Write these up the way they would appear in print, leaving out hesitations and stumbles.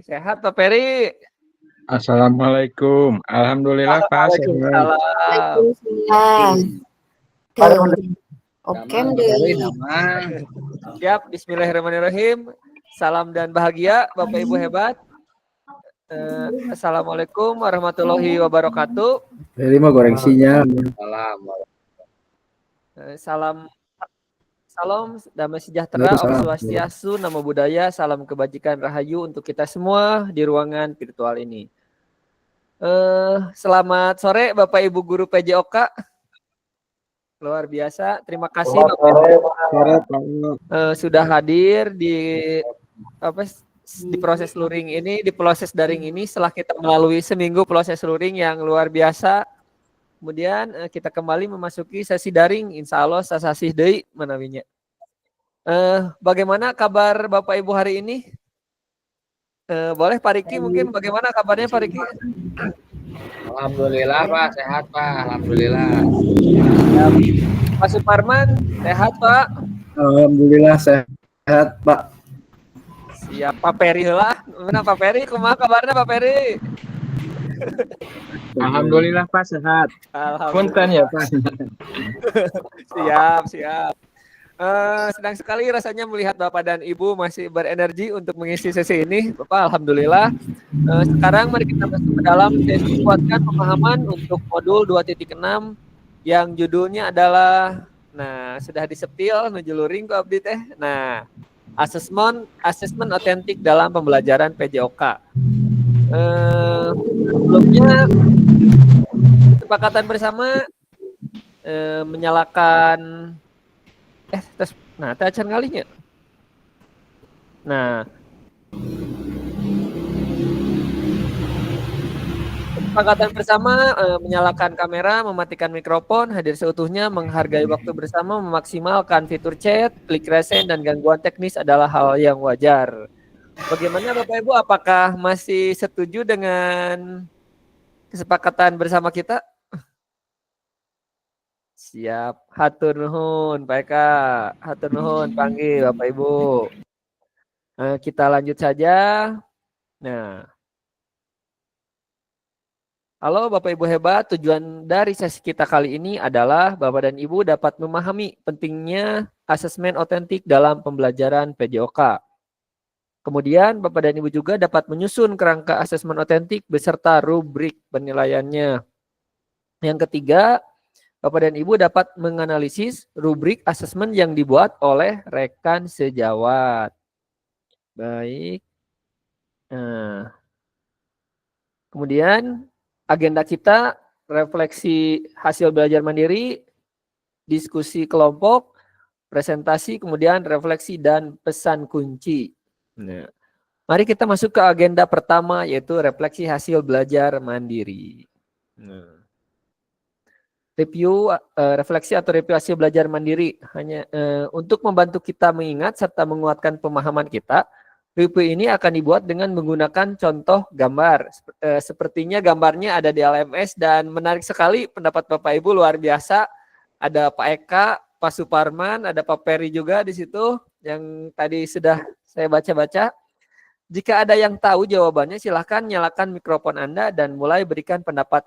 Sehat Pak Peri? Assalamualaikum. Alhamdulillah Pak. Waalaikumsalam. Waalaikumsalam. Oke, deui. Siap, bismillahirrahmanirrahim. Salam dan bahagia Bapak Ibu hebat. Assalamualaikum warahmatullahi wabarakatuh. Ini mah goreng sinyal. Salam damai sejahtera, Om Swastiastu, Namo Buddhaya, salam kebajikan rahayu untuk kita semua di ruangan virtual ini. Selamat sore Bapak Ibu Guru PJOK. Luar biasa, terima kasih sudah hadir di proses luring ini, di proses daring ini setelah kita melalui seminggu proses luring yang luar biasa. Kemudian kita kembali memasuki sesi daring, insya Allah sasasi deui manawinya. Bagaimana kabar Bapak Ibu hari ini? Boleh Pak Riki mungkin bagaimana kabarnya Pak Riki? Alhamdulillah Pak, sehat Pak, alhamdulillah. Ya, Pak Suparman, sehat Pak? Alhamdulillah sehat Pak. Siap Pak Peri lah, mana Pak Peri? Kumaha kabarnya Pak Peri? Alhamdulillah Pak sehat. Punten ya Pak. Siap. Senang sekali rasanya melihat Bapak dan Ibu masih berenergi untuk mengisi sesi ini. Bapak, alhamdulillah. Sekarang mari kita masuk ke dalam sesi kuatkan pemahaman untuk modul 2.6 yang judulnya adalah, sudah diseptil menuju luring ku abdi teh. Assessment otentik dalam pembelajaran PJOK. Sebelumnya kesepakatan bersama menyalakan acan ngalinya. Kesepakatan bersama menyalakan kamera, mematikan mikrofon, hadir seutuhnya, menghargai waktu bersama, memaksimalkan fitur chat, klik resen, dan gangguan teknis adalah hal yang wajar. Bagaimana Bapak Ibu, apakah masih setuju dengan kesepakatan bersama kita? Siap, hatur nuhun Pak Eka, hatur nuhun panggil Bapak Ibu. Kita lanjut saja. Halo Bapak Ibu hebat, tujuan dari sesi kita kali ini adalah Bapak dan Ibu dapat memahami pentingnya asesmen otentik dalam pembelajaran PJOK. Kemudian Bapak dan Ibu juga dapat menyusun kerangka asesmen otentik beserta rubrik penilaiannya. Yang ketiga, Bapak dan Ibu dapat menganalisis rubrik asesmen yang dibuat oleh rekan sejawat. Baik. Kemudian agenda kita refleksi hasil belajar mandiri, diskusi kelompok, presentasi, kemudian refleksi dan pesan kunci. Mari kita masuk ke agenda pertama, yaitu refleksi hasil belajar mandiri. Refleksi atau review hasil belajar mandiri hanya untuk membantu kita mengingat serta menguatkan pemahaman kita. Review ini akan dibuat dengan menggunakan contoh gambar. Sepertinya gambarnya ada di LMS dan menarik sekali pendapat Bapak Ibu, luar biasa. Ada Pak Eka, Pak Suparman, ada Pak Peri juga di situ yang tadi sudah saya baca-baca. Jika ada yang tahu jawabannya, silahkan nyalakan mikrofon Anda dan mulai berikan pendapat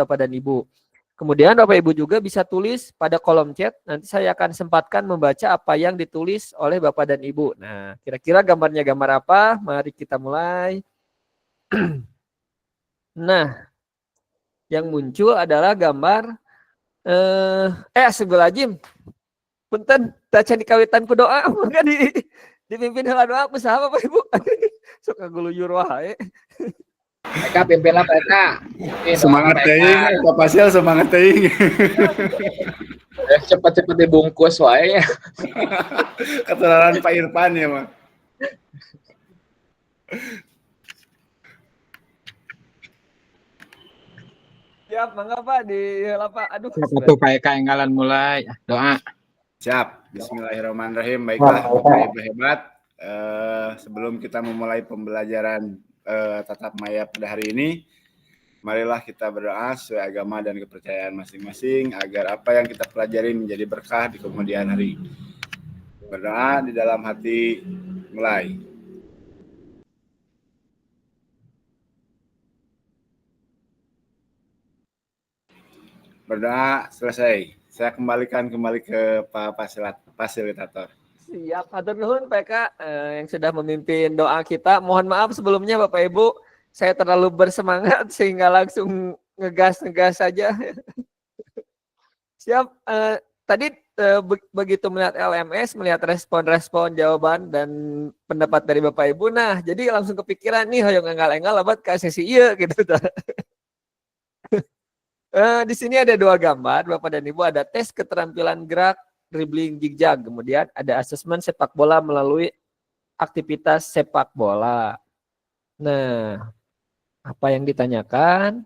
Bapak dan Ibu. Kemudian Bapak Ibu juga bisa tulis pada kolom chat. Nanti saya akan sempatkan membaca apa yang ditulis oleh Bapak dan Ibu. Kira-kira gambarnya gambar apa? Mari kita mulai. Yang muncul adalah gambar Astagfirullahaladzim. Punten, tacan dikawitan ku doa, maka dipimpin heula doa ku saha Bapak Ibu. Sok ngaguluyur wae. Eka pimpinlah Pak Eka. Semangat teuing, Pak Pasil semangat teuing. Cepat-cepat dibungkus wae. Ketularan Pak Irfan ya, Mak. Siap, mangga Pak di Pak. Aduh. Satu Pak Eka enggalan mulai doa. Siap. Bismillahirrahmanirrahim. Baiklah Bapak Ibu hebat. Sebelum kita memulai pembelajaran tatap maya pada hari ini, marilah kita berdoa sesuai agama dan kepercayaan masing-masing agar apa yang kita pelajari menjadi berkah di kemudian hari. Berdoa di dalam hati, mulai. berdoa selesai. Saya kembalikan ke Pak Fasilitator. Siap, hatur nuhun PK yang sudah memimpin doa kita. Mohon maaf sebelumnya Bapak Ibu, saya terlalu bersemangat sehingga langsung ngegas saja. Siap. Tadi begitu melihat LMS, melihat respon-respon jawaban dan pendapat dari Bapak Ibu, nah jadi langsung kepikiran nih, hoyong enggal-enggal abad ke sesi iya gitu. Di sini ada 2 gambar, Bapak dan Ibu, ada tes keterampilan gerak, dribbling, jigjag, kemudian ada asesmen sepak bola melalui aktivitas sepak bola. Nah, apa yang ditanyakan?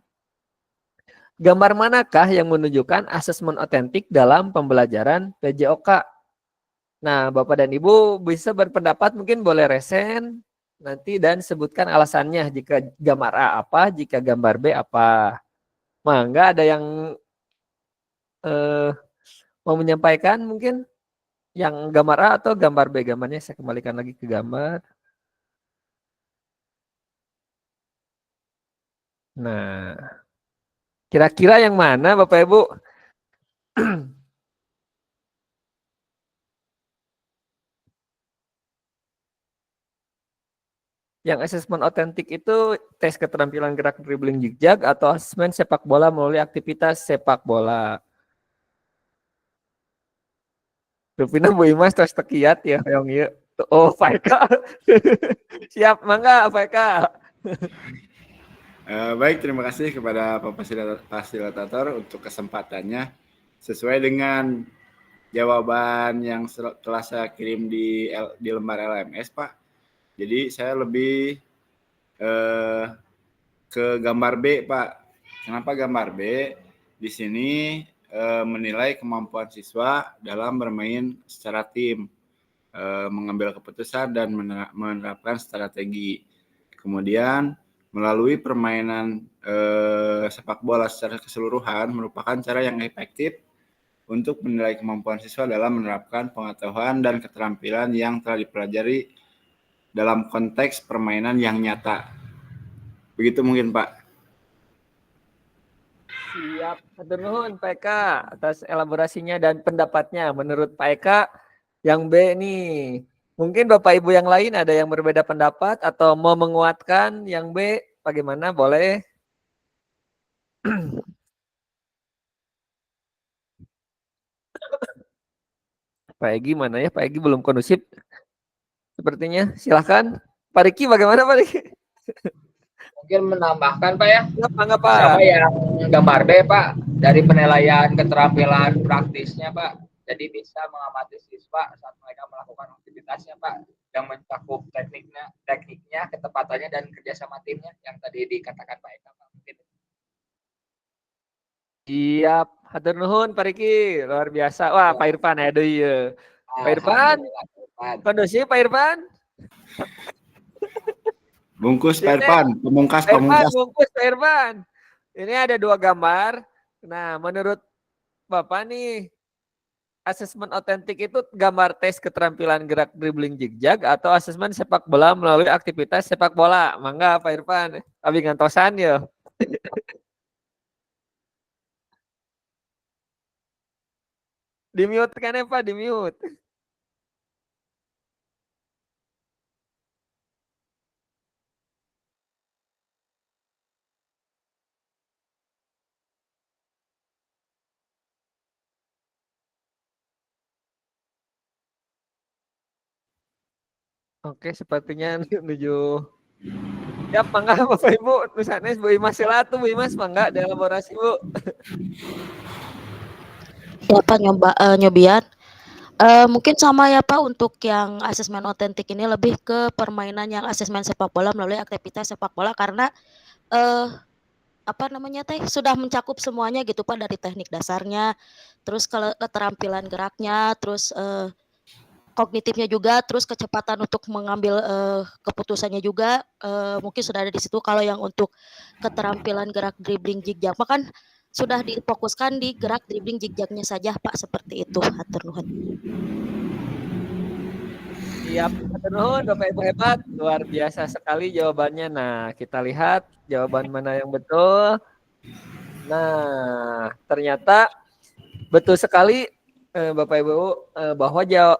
Gambar manakah yang menunjukkan asesmen otentik dalam pembelajaran PJOK? Nah, Bapak dan Ibu bisa berpendapat, mungkin boleh resen nanti dan sebutkan alasannya. Jika gambar A apa, jika gambar B apa. Mangga ada yang mau menyampaikan mungkin yang gambar A atau gambar B? Gambarnya saya kembalikan lagi ke gambar. Nah, kira-kira yang mana Bapak Ibu? Yang asesmen otentik itu tes keterampilan gerak, dribbling, jigjag, atau asesmen sepak bola melalui aktivitas sepak bola. Rupina Bu Imas terus tekiat ya yang iya. Oh, Faika. Siap, mangga Faika. Baik, terima kasih kepada Pak Fasilitator untuk kesempatannya. Sesuai dengan jawaban yang telah saya kirim di lembar LMS, Pak. Jadi saya lebih ke gambar B, Pak. Kenapa gambar B? Di sini menilai kemampuan siswa dalam bermain secara tim, mengambil keputusan dan menerapkan strategi. Kemudian melalui permainan sepak bola secara keseluruhan merupakan cara yang efektif untuk menilai kemampuan siswa dalam menerapkan pengetahuan dan keterampilan yang telah dipelajari dalam konteks permainan yang nyata. Begitu mungkin, Pak. Siap, hatur nuhun Pak Eka atas elaborasinya dan pendapatnya. Menurut Pak Eka, yang B nih. Mungkin Bapak Ibu yang lain ada yang berbeda pendapat atau mau menguatkan yang B, bagaimana? Boleh. Pak Egi mana ya? Pak Egi belum kondusif. Sepertinya. Silahkan. Pak Riki bagaimana Pak Riki? Mungkin menambahkan Pak ya. Enggak, Pak. Sama yang gambar B Pak, dari penilaian keterampilan praktisnya Pak. Jadi bisa mengamati siswa saat mereka melakukan aktivitasnya Pak, yang mencakup tekniknya, ketepatannya dan kerjasama timnya yang tadi dikatakan Pak Eka Pak. Mungkin. Siap, hatur nuhun Pak Riki, luar biasa. Wah, Pak Irfan ada ya. Pak Irfan, kondusif Pak Irfan. Bungkus Pak Irfan, pemungkas. Bungkus Pak Irfan. Ini ada 2 gambar. Nah, menurut Bapak nih, asesmen otentik itu gambar tes keterampilan gerak, dribbling, jigjag, atau asesmen sepak bola melalui aktivitas sepak bola? Mangga Pak Irfan, abi ngantosan ya. Di-mute kan ya Pak, di-mute. Oke, sepertinya menuju. Ya, mangga Bapak Ibu, tulisannya Bu Imas silatu, Bu Imas, mangga dielaborasi Bu. Siapa nyobian? Mungkin sama ya Pak, untuk yang asesmen otentik ini lebih ke permainan yang asesmen sepak bola melalui aktivitas sepak bola, karena sudah mencakup semuanya gitu Pak, dari teknik dasarnya, terus kalau keterampilan geraknya, terus kognitifnya juga, terus kecepatan untuk mengambil keputusannya juga mungkin sudah ada di situ. Kalau yang untuk keterampilan gerak, dribbling, jigjag kan sudah difokuskan di gerak, dribbling, jigjagnya saja Pak, seperti itu. Hatur nuhun. Siap, hatur nuhun Bapak Ibu hebat, luar biasa sekali jawabannya. Nah, kita lihat jawaban mana yang betul. Nah, ternyata betul sekali Bapak Ibu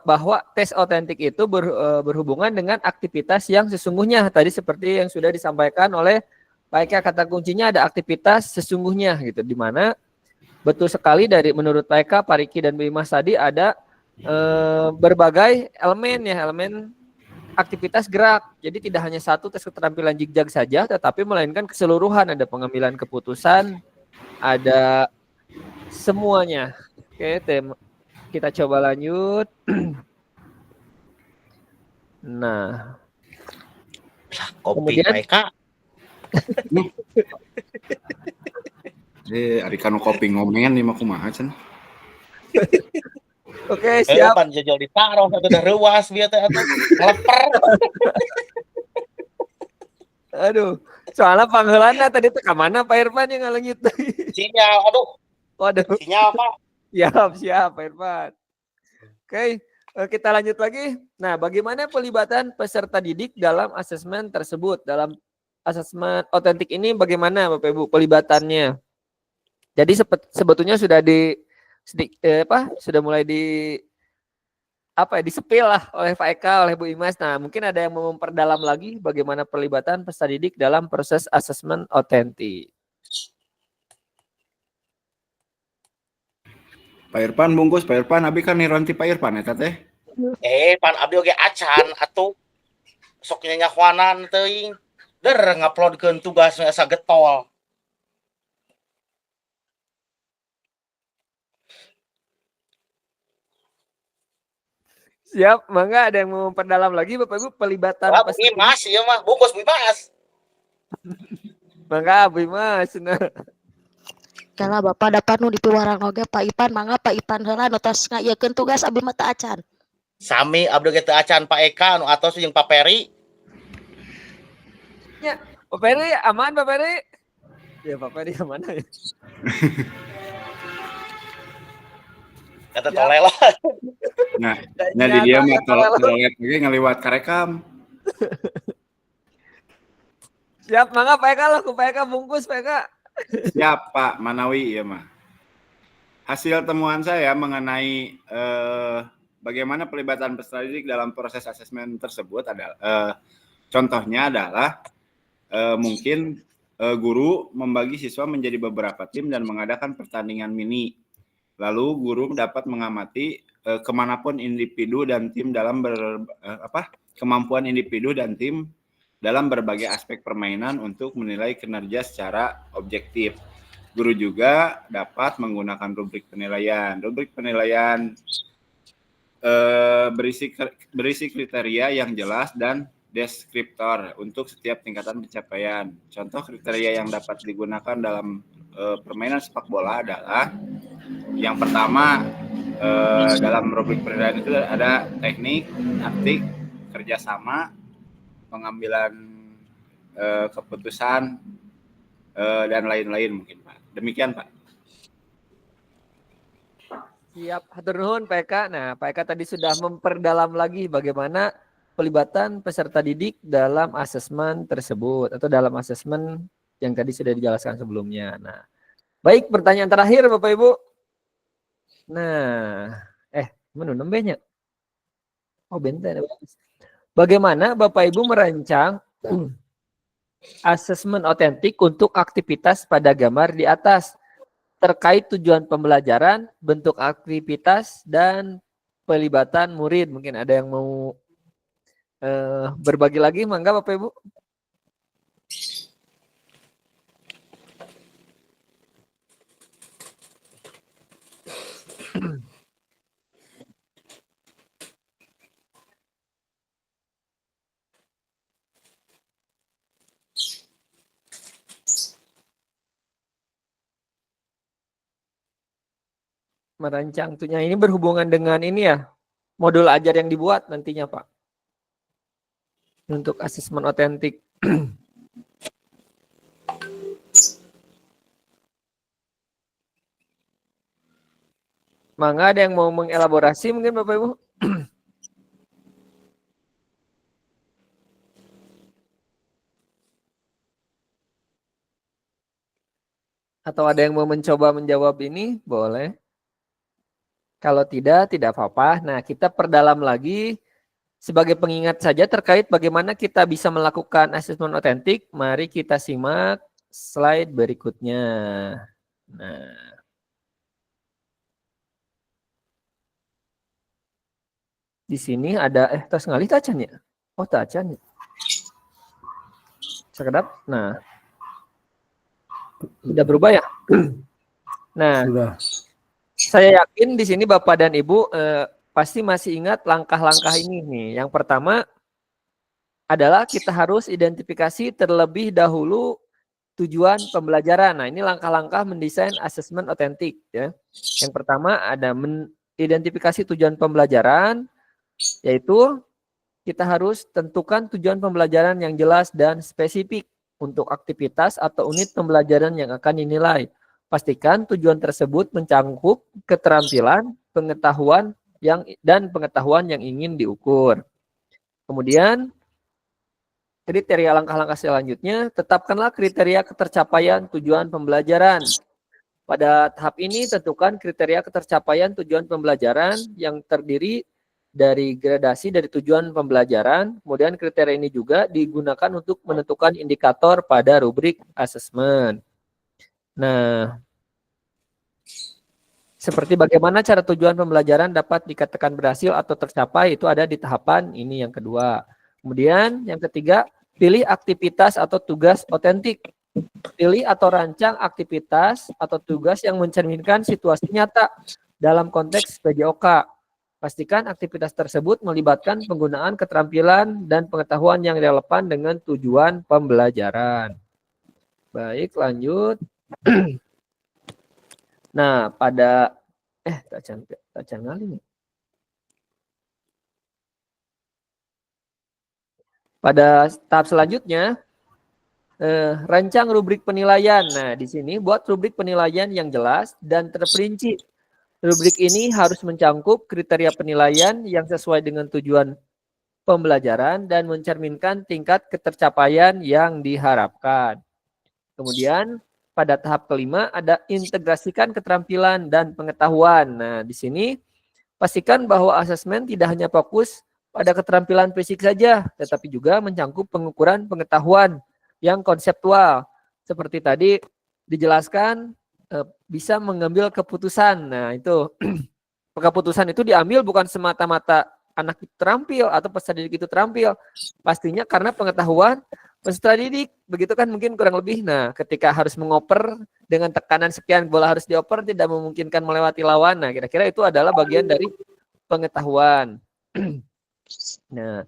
bahwa tes otentik itu berhubungan dengan aktivitas yang sesungguhnya. Tadi seperti yang sudah disampaikan oleh Pak Eka, kata kuncinya ada aktivitas sesungguhnya gitu, di mana betul sekali dari menurut Pak Eka, Pak Riki dan Bu Imas tadi ada berbagai elemen aktivitas gerak. Jadi tidak hanya satu tes keterampilan jigjag saja, tetapi melainkan keseluruhan, ada pengambilan keputusan, ada semuanya. Oke, kita coba lanjut. Nah, Kopi kemudian Pak Eka. Ari kanu kopi ngomen nih mah kumaha cenah. oke, siap. Pan jajal ditaruh atau udah rewas biar teh atuh ngeleper. Aduh, soalnya panggilannya tadi ke mana Pak Irfan yang ngalengit. Sinyal, aduh. Waduh, Sinyal Pak. siap Pak Irfan. Oke, kita lanjut lagi. Nah, bagaimana pelibatan peserta didik dalam asesmen tersebut? Dalam asesmen otentik ini bagaimana Bapak Ibu pelibatannya? Jadi sebetulnya sudah sudah mulai disepil lah oleh Pak Eka, oleh Bu Imas. Nah, mungkin ada yang mau memperdalam lagi bagaimana pelibatan peserta didik dalam proses asesmen otentik. Pak Irfan bungkus, Pak Irfan abi kan nironti Pak Irfan eta teh. Pan abdi oge acan atuh. Sok nyanyahuanan teuing. Nguploadkeun tugasnya asa getol. Siap, mangga ada yang mau memperdalam lagi Bapak Ibu pelibatan Bu peserta Imas didik. ieu mah bungkus Bu Imas. Mangga Bu Imas. Nah. Kala Bapak dapat nu dipiwarang oge Pak Ipan, mangga Pak Ipan heula nu tos ngayekeun tugas abdi mah teu acan. Sami abdi oge teu acan Pak Eka nu atos jeung Pak Peri. Ya, Pak Peri aman Pak Peri? Ya Pak Peri aman ya. Kata tolelo. Nah, di dia mah tolet ge ngaliwat karekam. Siap, mangga Pak Eka lah, Pak Eka bungkus Pak Eka. Siap Pak Manawi ya mah. Hasil temuan saya mengenai bagaimana pelibatan peserta didik dalam proses asesmen tersebut adalah contohnya adalah mungkin guru membagi siswa menjadi beberapa tim dan mengadakan pertandingan mini. Lalu guru dapat mengamati kemanapun individu dan tim dalam kemampuan individu dan tim dalam berbagai aspek permainan untuk menilai kinerja secara objektif. Guru juga dapat menggunakan rubrik penilaian. Rubrik penilaian berisi kriteria yang jelas dan deskriptor untuk setiap tingkatan pencapaian. Contoh kriteria yang dapat digunakan dalam permainan sepak bola adalah yang pertama dalam rubrik penilaian itu ada teknik, taktik, kerjasama, pengambilan keputusan dan lain-lain mungkin Pak. Demikian Pak. Siap, hatur nuhun Pak Eka. Nah, Pak Eka tadi sudah memperdalam lagi bagaimana pelibatan peserta didik dalam asesmen tersebut atau dalam asesmen yang tadi sudah dijelaskan sebelumnya. Nah, baik, pertanyaan terakhir Bapak Ibu. Nah, menu nembenya. Oh, bentar. Bagaimana Bapak Ibu merancang asesmen otentik untuk aktivitas pada gambar di atas terkait tujuan pembelajaran, bentuk aktivitas, dan pelibatan murid? Mungkin ada yang mau berbagi lagi, mangga Bapak Ibu. Merancang tuhnya ini berhubungan dengan ini ya, modul ajar yang dibuat nantinya Pak untuk asesmen otentik. Mangga ada yang mau mengelaborasi mungkin Bapak Ibu? Atau ada yang mau mencoba menjawab ini? Boleh. Kalau tidak apa-apa. Nah, kita perdalam lagi sebagai pengingat saja terkait bagaimana kita bisa melakukan asesmen otentik. Mari kita simak slide berikutnya. Nah, di sini ada tas ngalih tacan ya? Oh, tacan ya. Sekedap. Nah, sudah berubah ya? Nah, Sudah. saya yakin di sini Bapak dan Ibu pasti masih ingat langkah-langkah ini nih. Yang pertama adalah kita harus identifikasi terlebih dahulu tujuan pembelajaran. Nah, ini langkah-langkah mendesain asesmen otentik ya. Yang pertama ada mengidentifikasi tujuan pembelajaran, yaitu kita harus tentukan tujuan pembelajaran yang jelas dan spesifik untuk aktivitas atau unit pembelajaran yang akan dinilai. Pastikan tujuan tersebut mencakup keterampilan, pengetahuan dan pengetahuan yang ingin diukur. Kemudian kriteria langkah-langkah selanjutnya, tetapkanlah kriteria ketercapaian tujuan pembelajaran. Pada tahap ini tentukan kriteria ketercapaian tujuan pembelajaran yang terdiri dari gradasi dari tujuan pembelajaran. Kemudian kriteria ini juga digunakan untuk menentukan indikator pada rubrik asesmen. Nah, seperti bagaimana cara tujuan pembelajaran dapat dikatakan berhasil atau tercapai itu ada di tahapan ini yang kedua. Kemudian yang ketiga, pilih aktivitas atau tugas otentik. Pilih atau rancang aktivitas atau tugas yang mencerminkan situasi nyata dalam konteks PJOK. Pastikan aktivitas tersebut melibatkan penggunaan keterampilan dan pengetahuan yang relevan dengan tujuan pembelajaran. Baik, lanjut. Nah, pada tacan ngalih nih. Pada tahap selanjutnya, rancang rubrik penilaian. Nah, di sini buat rubrik penilaian yang jelas dan terperinci. Rubrik ini harus mencakup kriteria penilaian yang sesuai dengan tujuan pembelajaran dan mencerminkan tingkat ketercapaian yang diharapkan. Kemudian pada tahap kelima ada integrasikan keterampilan dan pengetahuan. Nah, di sini pastikan bahwa asesmen tidak hanya fokus pada keterampilan fisik saja, tetapi juga mencakup pengukuran pengetahuan yang konseptual. Seperti tadi dijelaskan bisa mengambil keputusan. Nah, itu keputusan itu diambil bukan semata-mata anak itu terampil atau peserta didik itu terampil. Pastinya karena pengetahuan peserta didik, begitu kan mungkin kurang lebih. Nah, ketika harus mengoper dengan tekanan sekian bola harus dioper tidak memungkinkan melewati lawan. Nah, kira-kira itu adalah bagian dari pengetahuan. Nah,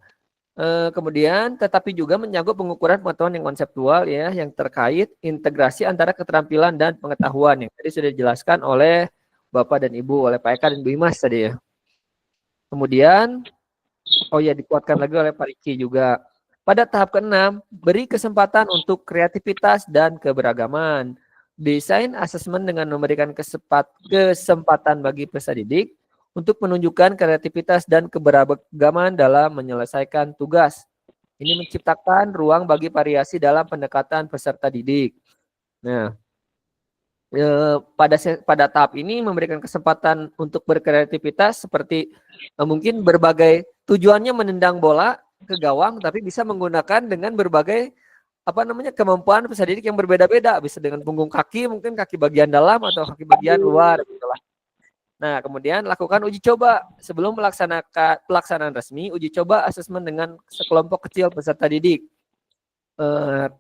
kemudian tetapi juga menyangkut pengukuran pengetahuan yang konseptual ya, yang terkait integrasi antara keterampilan dan pengetahuan yang tadi sudah dijelaskan oleh Bapak dan Ibu, oleh Pak Eka dan Bu Imas tadi ya. Kemudian, oh ya dikuatkan lagi oleh Pak Riki juga. Pada tahap ke-6, beri kesempatan untuk kreativitas dan keberagaman. Desain asesmen dengan memberikan kesempatan bagi peserta didik untuk menunjukkan kreativitas dan keberagaman dalam menyelesaikan tugas. Ini menciptakan ruang bagi variasi dalam pendekatan peserta didik. Nah, pada tahap ini memberikan kesempatan untuk berkreativitas seperti mungkin berbagai tujuannya menendang bola ke gawang, tapi bisa menggunakan dengan berbagai kemampuan peserta didik yang berbeda-beda, bisa dengan punggung kaki, mungkin kaki bagian dalam atau kaki bagian luar gitulah. Nah, kemudian lakukan uji coba sebelum pelaksanaan resmi. Uji coba asesmen dengan sekelompok kecil peserta didik.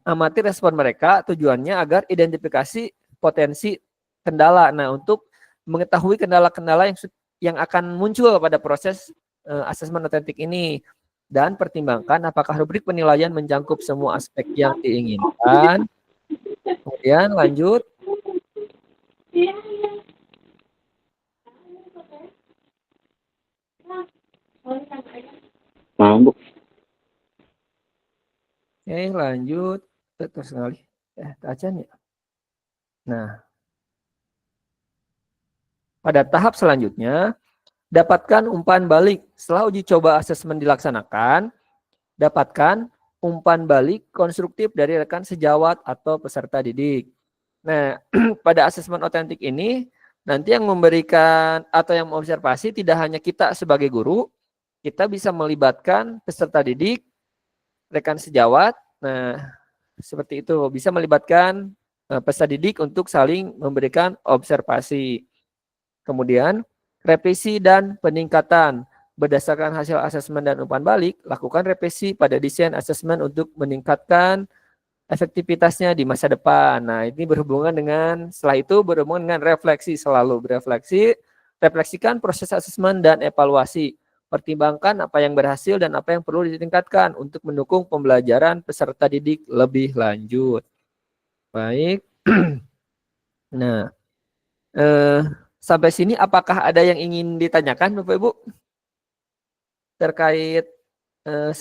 Amati respon mereka, tujuannya agar identifikasi potensi kendala. Nah, untuk mengetahui kendala-kendala yang akan muncul pada proses asesmen otentik ini, dan pertimbangkan apakah rubrik penilaian mencakup semua aspek yang diinginkan. Kemudian lanjut. Oke, lanjut. Terus sekali. Tacan ya. Nah, pada tahap selanjutnya, dapatkan umpan balik. Setelah uji coba asesmen dilaksanakan, dapatkan umpan balik konstruktif dari rekan sejawat atau peserta didik. Nah, pada asesmen otentik ini nanti yang memberikan atau yang mengobservasi tidak hanya kita sebagai guru, kita bisa melibatkan peserta didik, rekan sejawat. Nah, seperti itu bisa melibatkan peserta didik untuk saling memberikan observasi. Kemudian revisi dan peningkatan. Berdasarkan hasil asesmen dan umpan balik, lakukan revisi pada desain asesmen untuk meningkatkan efektivitasnya di masa depan. Nah, ini berhubungan dengan, setelah itu berhubungan dengan refleksi, selalu berefleksi, refleksikan proses asesmen dan evaluasi. Pertimbangkan apa yang berhasil dan apa yang perlu ditingkatkan untuk mendukung pembelajaran peserta didik lebih lanjut. Baik. Nah, sampai sini apakah ada yang ingin ditanyakan Bapak Ibu? Terkait 9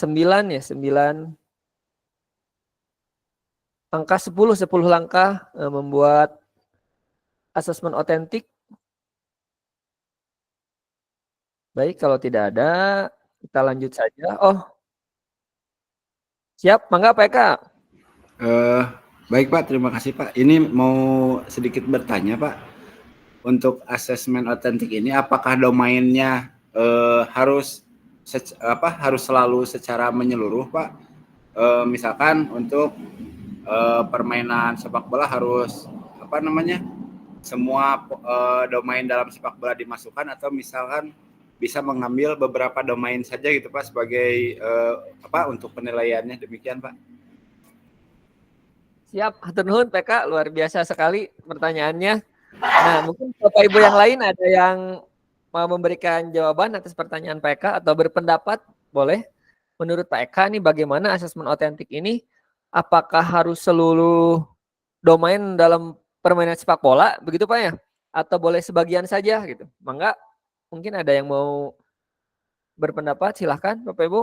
ya, 9 angka 10 langkah membuat asesmen otentik. Baik, kalau tidak ada, kita lanjut saja. Oh, siap, mangga Pak Eka. Baik Pak, terima kasih Pak. Ini mau sedikit bertanya Pak. Untuk asesmen otentik ini, apakah domainnya harus selalu secara menyeluruh Pak? Misalkan untuk permainan sepak bola harus semua domain dalam sepak bola dimasukkan, atau misalkan bisa mengambil beberapa domain saja gitu Pak sebagai untuk penilaiannya, demikian Pak. Siap, hatur nuhun PK, luar biasa sekali pertanyaannya. Nah, mungkin Bapak Ibu yang lain ada yang mau memberikan jawaban atas pertanyaan PK atau berpendapat, boleh. Menurut Pak Eka nih bagaimana asesmen otentik ini? Apakah harus seluruh domain dalam permainan sepak bola, begitu Pak ya? Atau boleh sebagian saja gitu? Mangga, mungkin ada yang mau berpendapat, silahkan Bapak Ibu.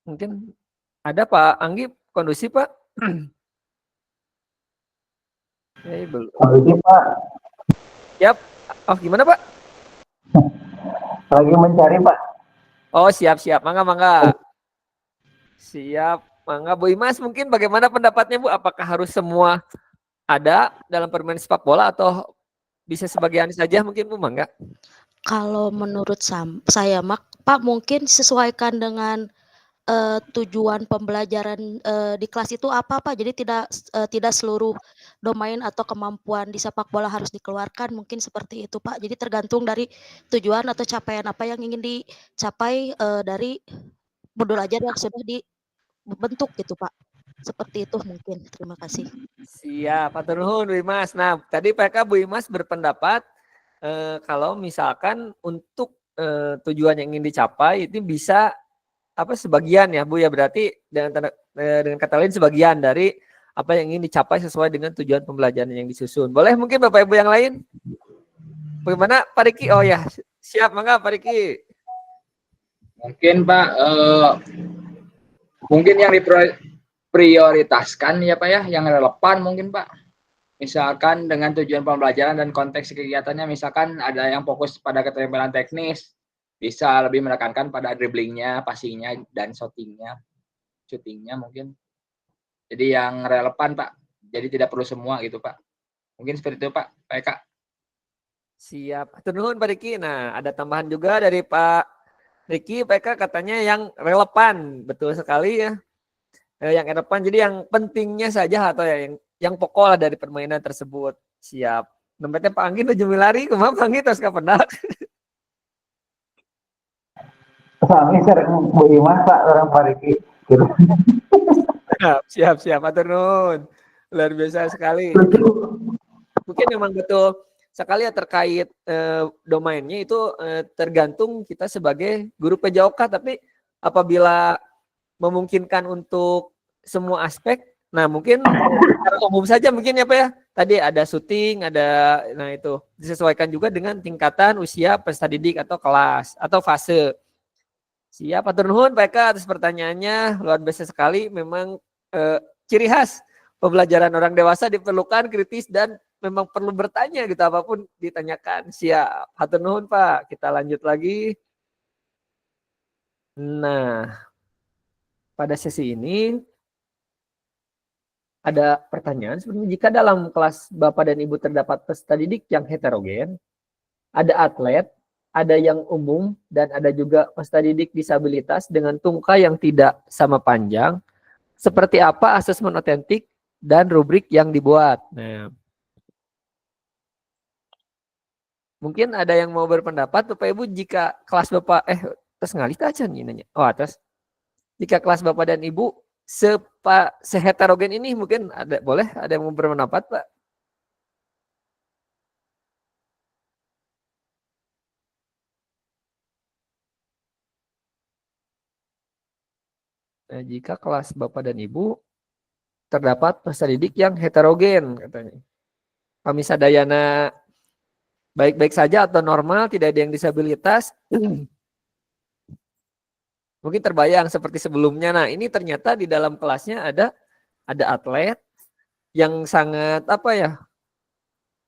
Mungkin ada Pak Anggi, kondusif Pak? Belum. Kondusif Pak. Siap. Oh gimana Pak? Lagi mencari Pak. Oh siap. Mangga. Siap. Mangga Bu Imas, mungkin bagaimana pendapatnya Bu? Apakah harus semua ada dalam permainan sepak bola atau bisa sebagian saja mungkin Bu? Mangga. Kalau menurut saya Pak, mungkin sesuaikan dengan tujuan pembelajaran di kelas itu apa Pak? Jadi tidak seluruh domain atau kemampuan di sepak bola harus dikeluarkan, mungkin seperti itu Pak. Jadi tergantung dari tujuan atau capaian apa yang ingin dicapai dari modul ajar yang sudah dibentuk gitu Pak. Seperti itu mungkin. Terima kasih. Siap, hatur nuhun Bu Imas. Nah, tadi PK Bu Imas berpendapat kalau misalkan untuk tujuan yang ingin dicapai itu bisa sebagian ya Bu ya, berarti dengan kata lain sebagian dari apa yang ingin dicapai sesuai dengan tujuan pembelajaran yang disusun. Boleh mungkin Bapak Ibu yang lain? Bagaimana Pak Riki? Oh ya, siap, mangga Pak Riki. Mungkin Pak, mungkin yang diprioritaskan ya Pak ya, yang relevan mungkin Pak. Misalkan dengan tujuan pembelajaran dan konteks kegiatannya, misalkan ada yang fokus pada keterampilan teknis, bisa lebih menekankan pada dribblingnya, passingnya, dan shootingnya mungkin. Jadi yang relevan Pak. Jadi tidak perlu semua gitu Pak. Mungkin seperti itu Pak Eka. Siap. Hatur nuhun Pak Riki. Nah, ada tambahan juga dari Pak Riki, Pak Eka katanya yang relevan. Betul sekali ya. Yang relevan, jadi yang pentingnya saja atau yang pokok lah dari permainan tersebut. Siap. Dompetnya Pak Anggi tuh lari, kumaha Pak Anggi terus kapendak. Kami sering Bu Imas Pak, orang Pak Riki. Siap. Hatur nuhun. Luar biasa sekali. Mungkin memang betul sekali ya terkait domainnya itu tergantung kita sebagai guru PJOK, tapi apabila memungkinkan untuk semua aspek, nah mungkin secara umum saja mungkin ya Pak ya. Tadi ada syuting, nah itu disesuaikan juga dengan tingkatan usia peserta didik atau kelas atau fase. Siap, hatur nuhun Pak Eka atas pertanyaannya, luar biasa sekali. Memang ciri khas pembelajaran orang dewasa diperlukan kritis dan memang perlu bertanya gitu, apapun ditanyakan. Siap, hatur nuhun Pak. Kita lanjut lagi. Nah, pada sesi ini ada pertanyaan sebenarnya, jika dalam kelas Bapak dan Ibu terdapat peserta didik yang heterogen, ada atlet, ada yang umum, dan ada juga peserta didik disabilitas dengan tungkai yang tidak sama panjang, seperti apa asesmen otentik dan rubrik yang dibuat? Nah, mungkin ada yang mau berpendapat, Bapak Ibu, jika kelas Bapak, terus ngalih aja nih nanya. Oh, terus jika kelas Bapak dan Ibu seheterogen ini, mungkin boleh ada yang mau berpendapat, Pak? Nah, jika kelas Bapak dan Ibu terdapat peserta didik yang heterogen, katanya. Kami sadayana baik-baik saja atau normal, tidak ada yang disabilitas. Mungkin terbayang seperti sebelumnya. Nah, ini ternyata di dalam kelasnya ada atlet yang sangat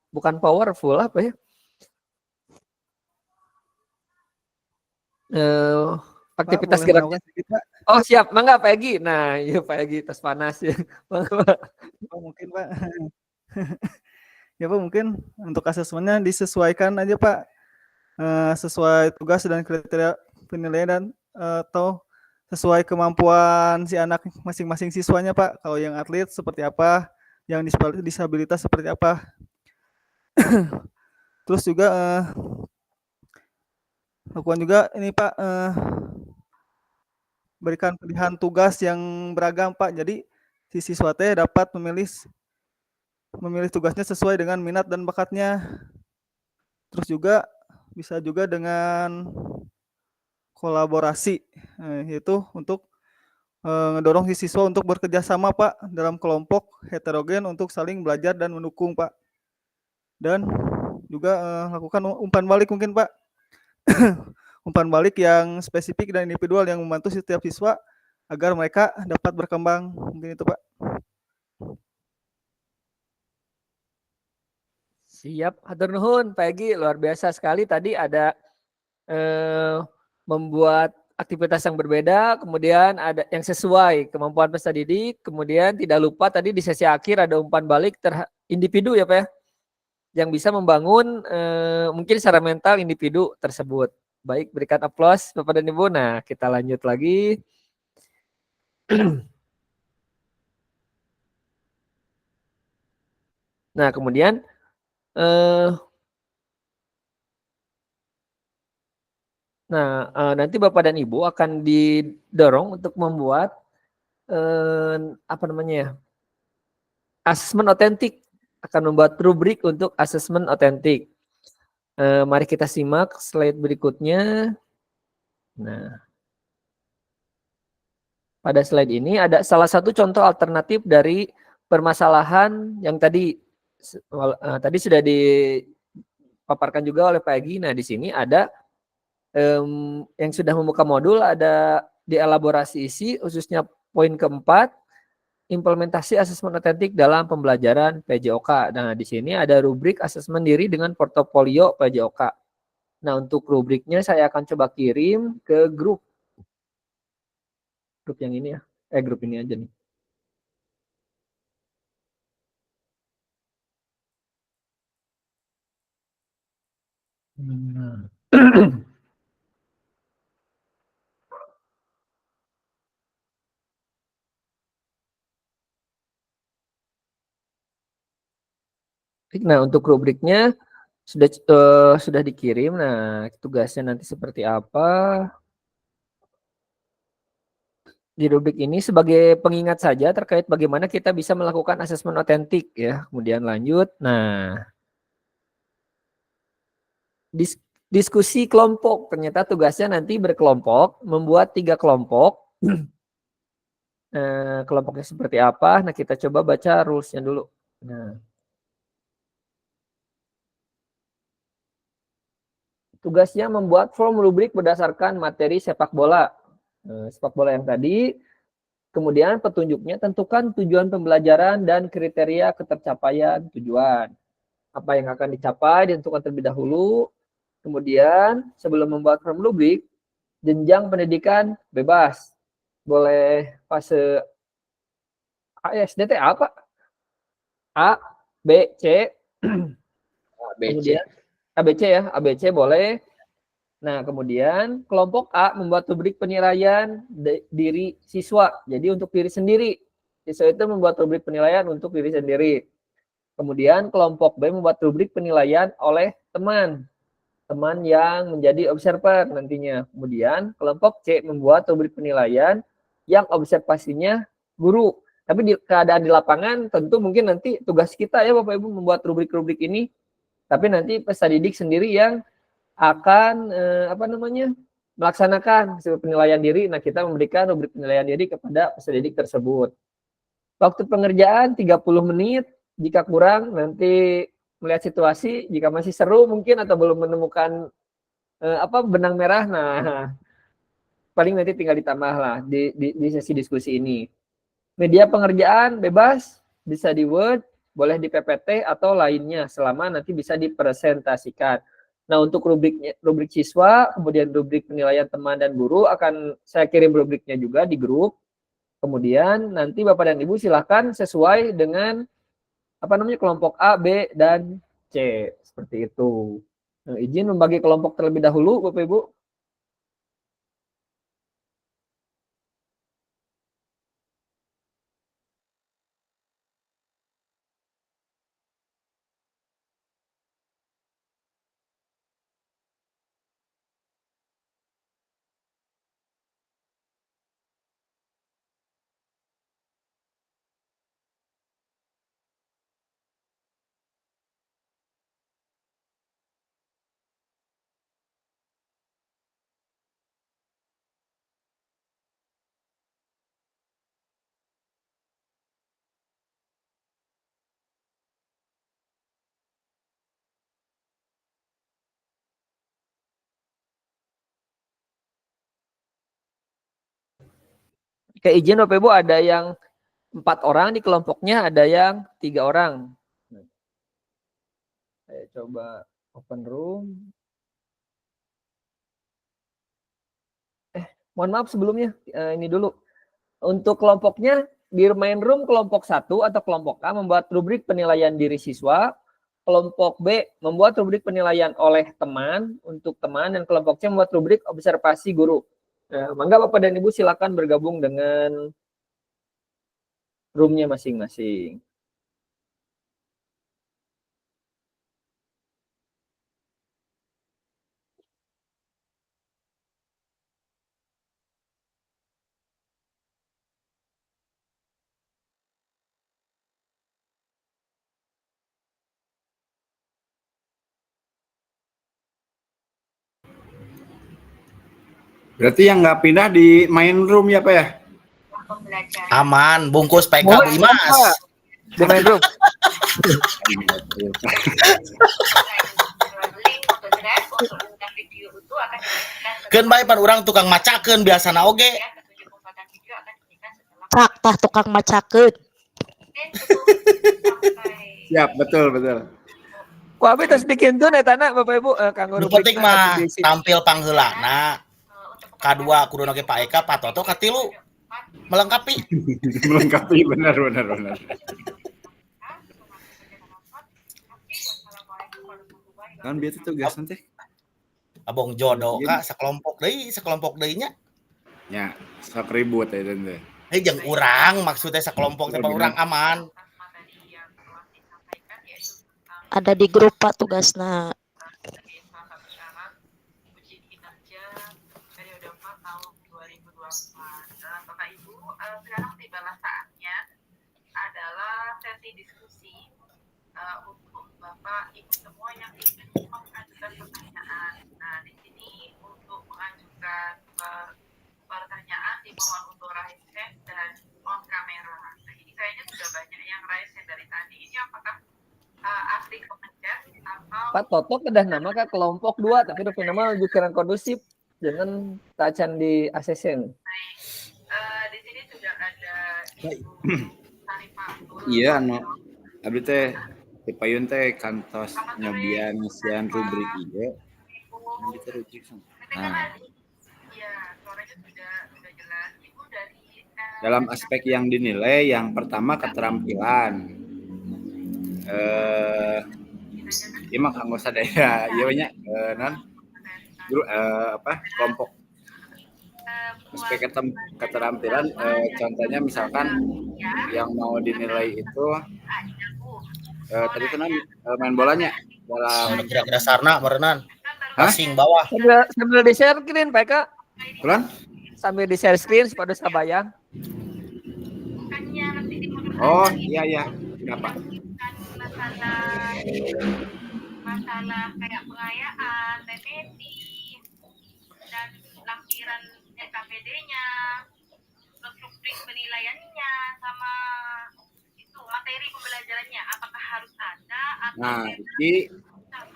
bukan powerful, aktivitas Pak, gerak. sedikit, Pak. Oh, siap, mangga Pak Egi. Nah, iya Pak Egi, tas panas ya. Pak, mungkin Pak. Ya Pak, mungkin untuk asesmennya disesuaikan aja Pak, sesuai tugas dan kriteria penilaian dan atau sesuai kemampuan si anak masing-masing siswanya Pak. Kalau yang atlet seperti apa, yang disabilitas seperti apa. Terus juga lakukan juga ini Pak, berikan pilihan tugas yang beragam Pak. Jadi si siswa teh dapat memilih tugasnya sesuai dengan minat dan bakatnya. Terus juga bisa juga dengan kolaborasi, yaitu untuk ngedorong si siswa untuk bekerja sama Pak dalam kelompok heterogen untuk saling belajar dan mendukung Pak. Dan juga lakukan umpan balik mungkin Pak. Umpan balik yang spesifik dan individual yang membantu setiap siswa agar mereka dapat berkembang. Mungkin itu Pak. Siap, hatur nuhun Pak Egi, luar biasa sekali tadi ada membuat aktivitas yang berbeda, kemudian ada yang sesuai kemampuan peserta didik, kemudian tidak lupa tadi di sesi akhir ada umpan balik individu ya Pak ya, yang bisa membangun mungkin secara mental individu tersebut. Baik, berikan aplaus Bapak dan Ibu. Nah, kita lanjut lagi. Nah, kemudian nanti Bapak dan Ibu akan didorong untuk membuat asesmen otentik, akan membuat rubrik untuk asesmen otentik. Mari kita simak slide berikutnya. Nah, pada slide ini ada salah satu contoh alternatif dari permasalahan yang tadi sudah dipaparkan juga oleh Pak Egi. Nah, di sini ada yang sudah membuka modul, ada dielaborasi isi, khususnya poin keempat, implementasi asesmen otentik dalam pembelajaran PJOK. Nah, di sini ada rubrik asesmen diri dengan portofolio PJOK. Nah, untuk rubriknya saya akan coba kirim ke grup yang ini ya. Grup ini aja nih. Nah, untuk rubriknya sudah dikirim. Nah, tugasnya nanti seperti apa? Di rubrik ini sebagai pengingat saja terkait bagaimana kita bisa melakukan asesmen otentik ya. Kemudian lanjut. Nah, diskusi kelompok. Ternyata tugasnya nanti berkelompok, membuat 3 kelompok. Kelompoknya seperti apa? Nah, kita coba baca rules-nya dulu. Nah, tugasnya membuat form rubrik berdasarkan materi sepak bola. Sepak bola yang tadi. Kemudian petunjuknya tentukan tujuan pembelajaran dan kriteria ketercapaian tujuan. Apa yang akan dicapai ditentukan terlebih dahulu. Kemudian sebelum membuat form rubrik, jenjang pendidikan bebas. Boleh fase SD teh apa? A, B, C. ABC. Kemudian ABC ya, ABC boleh. Nah, kemudian kelompok A membuat rubrik penilaian diri siswa. Jadi untuk diri sendiri. Siswa itu membuat rubrik penilaian untuk diri sendiri. Kemudian kelompok B membuat rubrik penilaian oleh teman. Teman yang menjadi observer nantinya. Kemudian kelompok C membuat rubrik penilaian yang observasinya guru. Tapi di keadaan di lapangan tentu mungkin nanti tugas kita ya Bapak Ibu membuat rubrik-rubrik ini. Tapi nanti peserta didik sendiri yang akan melaksanakan penilaian diri. Nah, kita memberikan rubrik penilaian diri kepada peserta didik tersebut. Waktu pengerjaan 30 menit. Jika kurang nanti melihat situasi, jika masih seru mungkin atau belum menemukan benang merah, nah paling nanti tinggal ditambah lah di sesi diskusi ini. Media pengerjaan bebas, bisa di Word, boleh di PPT atau lainnya selama nanti bisa dipresentasikan. Nah, untuk rubrik siswa, kemudian rubrik penilaian teman dan guru akan saya kirim rubriknya juga di grup. Kemudian nanti Bapak dan Ibu silakan sesuai dengan kelompok A, B, dan C. Seperti itu. Nah, izin membagi kelompok terlebih dahulu, Bapak Ibu. Oke, izin Bapak Ibu, ada yang 4 orang di kelompoknya, ada yang 3 orang. Saya coba open room. Mohon maaf sebelumnya, ini dulu. Untuk kelompoknya, di main room kelompok 1 atau kelompok A membuat rubrik penilaian diri siswa. Kelompok B membuat rubrik penilaian oleh teman, untuk teman, dan kelompok C membuat rubrik observasi guru. Nah, mangga Bapak dan Ibu silakan bergabung dengan roomnya masing-masing. Berarti yang nggak pindah di main room ya Pak ya? Aman, bungkus PK beli mas. Di main room. Keun bae pan urang tukang macakeun biasana oge. Tak tah tukang macakeun. Siap, betul. Ku abi tos bikin tuh netana Bapak Ibu kanggo Nu penting mah tampil pangheulana. Kadua kudu nage Pak Eka, Pak Toto, katilu melengkapi. Melengkapi, benar. Kan biasa tugas nanti. Abong jodoh kak sekelompok deui nya. Ya, sok ribut ya teh. Jeung urang maksudnya sekelompok teh urang aman. Ada di grup Pak tugasna. Bapak Ibu, sekarang tibalah saatnya adalah sesi diskusi untuk Bapak Ibu semua yang ingin mengajukan pertanyaan. Nah, di sini untuk mengajukan pertanyaan dimohon untuk raise hand dan on kamera. Nah, ini kayaknya sudah banyak yang raise hand dari tadi. Ini apakah asli kepencet atau Pak Toto kedah nama ke kelompok 2 tapi udah nama jukiran kondusif jangan tacan di ACC. Di sini sudah ada Ibu Sarifah. Iya, abdi teh di payun teh kantos nyobian ngisian rubrik ieu. Nanti rubrik. Nah. Iya, sudah jelas. Ibu dari Dalam aspek yang dinilai, yang pertama keterampilan. Iya mah nggak usah deh ya, iya banyak non kelompok aspek keterampilan. Contohnya misalkan yang mau dinilai itu tadi itu main bolanya dalam Kira-kira sarna merenan. Hah? Passing bawah. Sambil di share screen Pak Eka. Bulan? Sambil di share screen supaya sabayang. Oh iya kenapa? masalah kayak pengayaan, remedi, dan lampiran SKPD-nya, struktur penilaiannya, sama itu materi pembelajarannya, apakah harus ada atau Nah, ini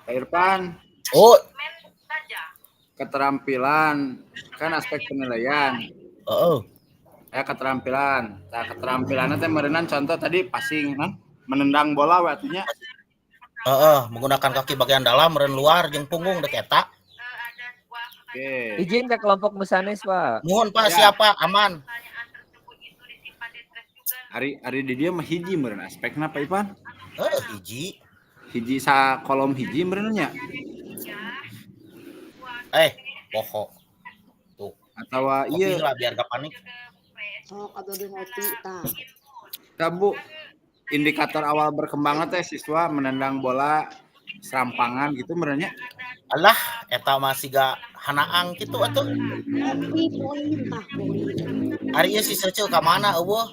Pak Irfan. Oh, saja? Keterampilan kan aspek penilaian. Keterampilan. Nah, keterampilannya teh merenan contoh tadi passing kan, menendang bola waktunya. Menggunakan kaki bagian dalam meren luar jeung punggung dek eta. Oke. Izin ke kelompok Musanes Pak. Nuhun Pak, siapa? Aman. Ari di dia mah hiji meureun aspekna Pak Ipan. Hiji. Hiji sa kolom hiji meureun nya. Poho. Tuh. Atawa ieu lah biar gak panik. Sok abdi ngopi tah. Bu, indikator awal berkembangnya teh siswa menendang bola serampangan gitu merenya. Alah, eta masih gak hanaang gitu atuh. Tapi poin tah poin. Ari ieu si Secil ka mana eueuh?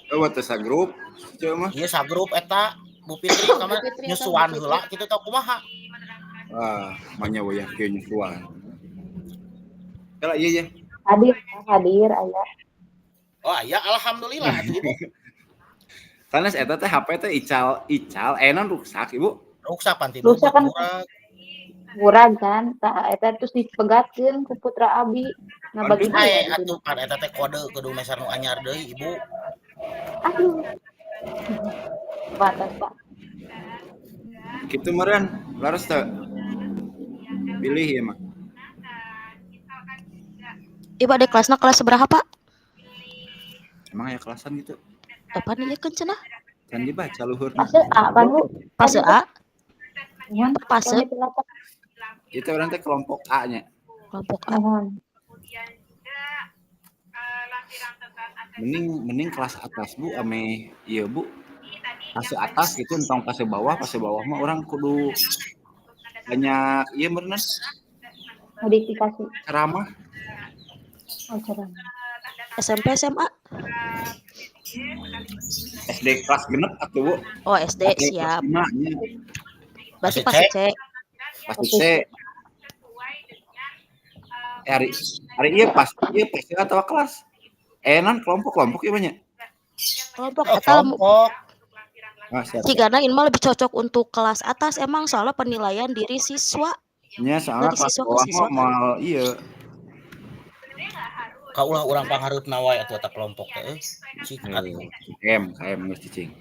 Eueuh teh sa grup. Ceu mah. Ieu sa grup eta Bu Fitri ka mana nyusuan heula kitu teh kumaha? Manya wayah kieu nyusuan. Kala iya. Hadir aya. Oh aya alhamdulillah atuh Ibu. Sanes eta teh HP teh ical enon rusak Ibu. Rusak pan ti Rusak kan murag. murah kan, tah eta terus dipegatkeun ku putra Abi ngabagi Atuh pan eta teh kode kudu meser nu anyar deui Ibu. Aduh. Batas Pak. Kitu meureun, laras teh. Pilih ya mah. Ibu ada kelasna kelas seberapa Pak? Emang aya kelasan gitu. Apa nih kan cenah? Kan dibaca luhur. Fase A kan Bu? Fase A? Fase. Itu orang teh kelompok A-nya. Kelompok A. Mending kelas atas Bu ame iya Bu. Fase atas gitu entong fase bawah mah orang kudu banyak iya bener Modifikasi. ceramah. SMP SMA? SD kelas genep atuh Bu. Oh SD siap. Berarti fase C. Fase C. Hari iya pas atau kelas. Non kelompok ieu banyak. Kelompok eta Cigana ini mah lebih cocok untuk kelas atas emang soalnya penilaian diri siswa. Nya soalnya kelas bawah mah iya. Kaulah urang panghareupeuna wae atuh eta kelompok teh cik atuh. KM geus cicing.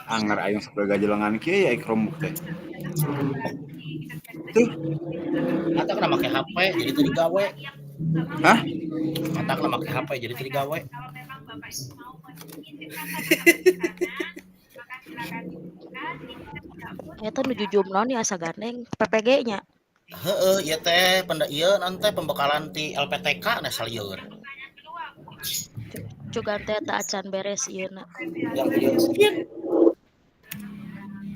Anggar aya saperga jelengan kieu ya ikromuk teh. Tuh. Eta kana make HP jadi teu digawe. Hah? Eta kana make HP jadi teu digawe. Eta nuju jumnon ya asa gandeng PPG-nya. Heeh, ieu teh nanti pembekalan ti LPTK na salieur. Juga teh eta acan beres ieu na.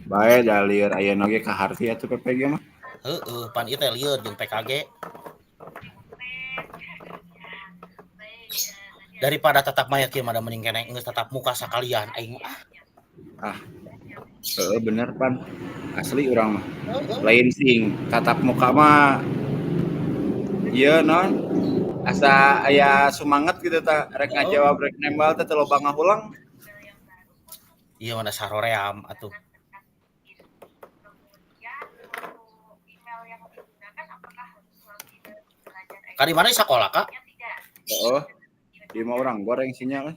Bae da lieur aya oge ka harti atuh PPG mah. Heeh, pan ieu teh lieur jeung PKG. Daripada tatap maya kieu mah mending keneh geus tatap muka sakalian aing mah. Bener pan. Asli urang mah. Lain sing tatap muka mah ieu non asa aya sumanget gitu tah rek ngajawab rek nembal teh loba ngahulang. Ieu mah saroream atuh. Ka di mana sekolah Kak? Oh. Di mah urang goreng sinyal.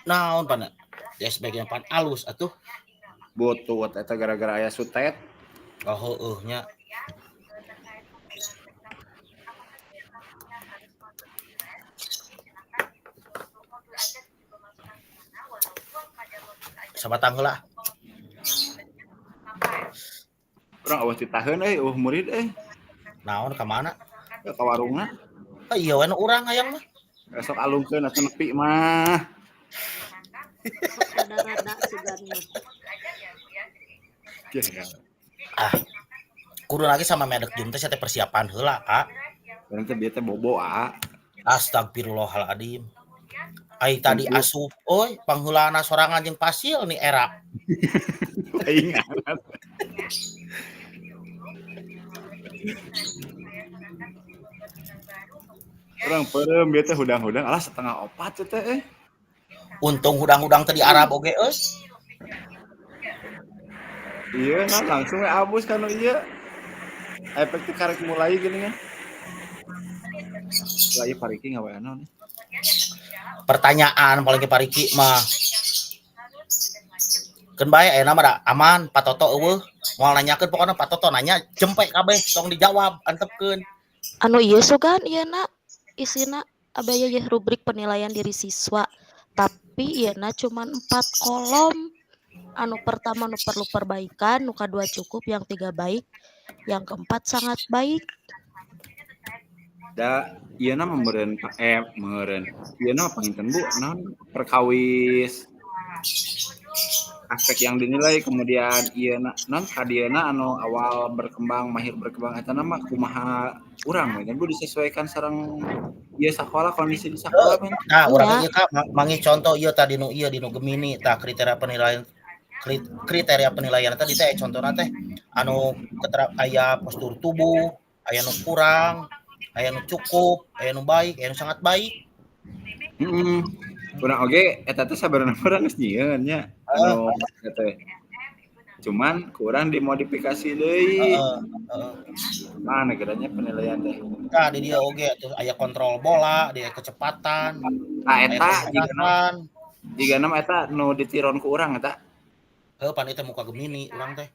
Naon pan? Ya sebagian pan alus atuh. Butut eta gara-gara aya sutet. Oh, nya. Sabatang heula. Urang eueuh ti taheun murid Naon ka mana? ka warungna. Iya we nu urang hayang mah. Besok alungkeun atuh nepi mah. Rada-rada sugan mah. Kudu lagi sama medek jum teh persiapan heula, Kak. Urang teh bieu teh bobo, Astagfirullahaladzim. Ai tadi asup, pangheulana sorangan jeung pasil nih era. Aing arat. Urang peureum bieu teh hudang-hudang alah 3:30 teh Untung hudang-hudang teh di Arab oge eus. Iya kan langsung abus kan ieu. Efek teh karek mulai gini kan. Lagi pariki ngawean naon. Pertanyaan paling ke pariki mah. Keun bae ayeuna mah da aman, Pak Toto eueuh. Moal nanyakeun pokona Pak Toto nanya jempe kabeh tong dijawab, antepkeun. Anu ieu sugan ieu isina abaya ya rubrik penilaian diri siswa. Tapi ieu cuman 4 kolom. Anu pertama nu perlu perbaikan, nu kedua cukup, yang 3 baik, yang keempat sangat baik. Da ieu na meureun ieu na panginten Bu naon perkawis aspek yang dinilai kemudian ieu na naon kadieuna anu awal berkembang mahir berkembang eta mah kumaha urang we Bu disesuaikan sareng ieu sakola kondisi di sakola men. Nah, urang ieu Kak mangi contoh ieu tadi nu ieu di nu Gemini tah kriteria penilaian tadi teh contohna teh anu aya postur tubuh, aya nu kurang, aya nu cukup, aya nu baik, aya nu sangat baik. Urang oge eta teh sabarana urang geus nyieun nya anu teh. Cuman kurang dimodifikasi deui. Mana kiranya penilaian teh. Nah, di dia oge atuh aya kontrol bola, dia kecepatan. Eta jiga nama eta nu ditiron ku urang eta. Heuh pan eta muka Gemini urang teh.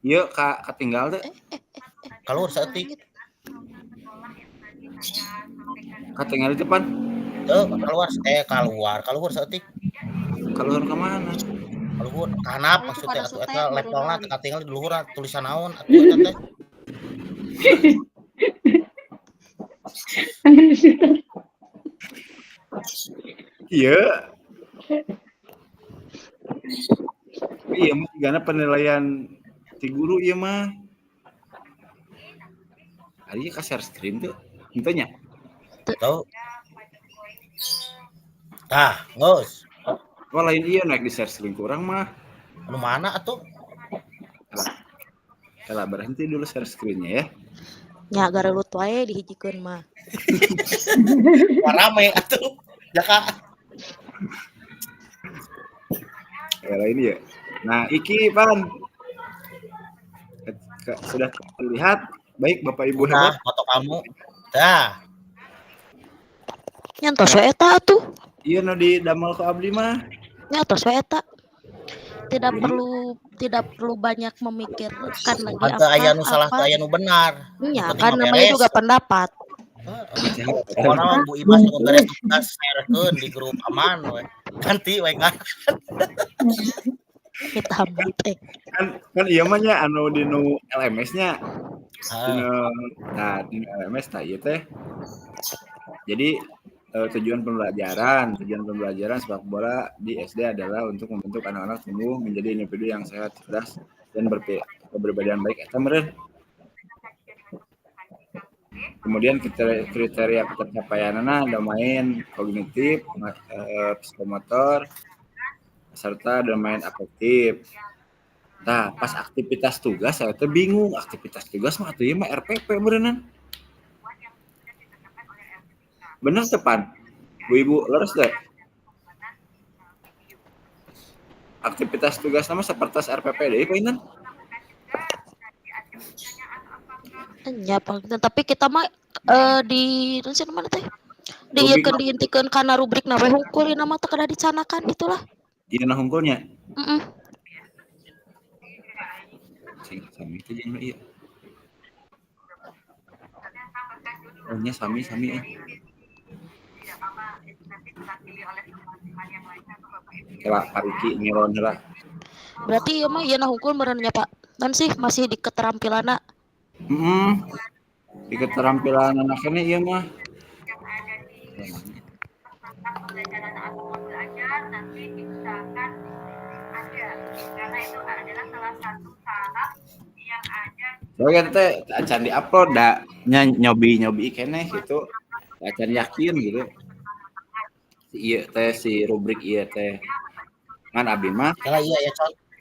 Ieu katinggal teh. Kaluhur saeutik. Katinggal di depan. Kaluhur saeutik. Kaluhur ka mana? Kaluhur kanap maksudnya atuh eta levelna teu katinggal di luhurna tulisan naon atuh eta teh. Iya. Iya mah gana penilaian ti guru ieu mah. Ari ka share screen tuh. Henteu nya. Tuh. Tah, geus. Oh lain ieu naik di share screen ku urang mah. Anu mana atuh? Kalau berhenti dulu share screen-nya ya. Nya garelut wae dihijikeun mah. Rame atuh. Ya Kak. Ya ini ya. Nah, iki Pan. Sudah terlihat baik Bapak Ibu hebat foto kamu. Dah. Nyantos we eta atuh. Iya nu di damel ku abdi mah. Nyantos we eta. Tidak perlu banyak memikirkan lagi Ante aya nu salah teh aya nu benar. Iya, kan namanya juga pendapat. Pokona Bu Imas nu beres tugas sharekeun di grup aman we. Ganti we kan. Kita teh. Kan ieu mah nya anu di nu LMS-nya. Di LMS tah ieu teh. Jadi tujuan pembelajaran sepak bola di SD adalah untuk membentuk anak-anak tumbuh menjadi individu yang sehat, cerdas, dan berkepribadian baik. Eta meureun. Kemudian kriteria pencapaianna domain kognitif, psikomotor, serta domain afektif. Nah, pas aktivitas tugas saya teh bingung, aktivitas tugas mah atuh ieu mah RPP beuneunan. Bener tepan, Bu Ibu leres deh. Aktivitas tugas nama seperti RPP deh, Pak Ya, tapi kita mah di mana teh? dieukeun diintikeun kana rubrik na we hungkul ieu mah teu kada dicanakan gitulah. Ieu na hungkulnya. Heeh. Sing sami teh jeung ieu. Oh nya sami Kela pariki ngiron heula. Berarti ieu mah ieu na hungkul meureun nya Pak. Kan sih masih di keterampilanna. Di keterampilan anak ini ieu mah. Pembelajaran atau modul ajar nanti diusahakan ada karena itu adalah salah satu syarat yang ada. Soalnya teh acan di-upload da nyobi keneh gitu. Acan yakin gitu. Ieu teh si rubrik ieu teh. Ngan abi mah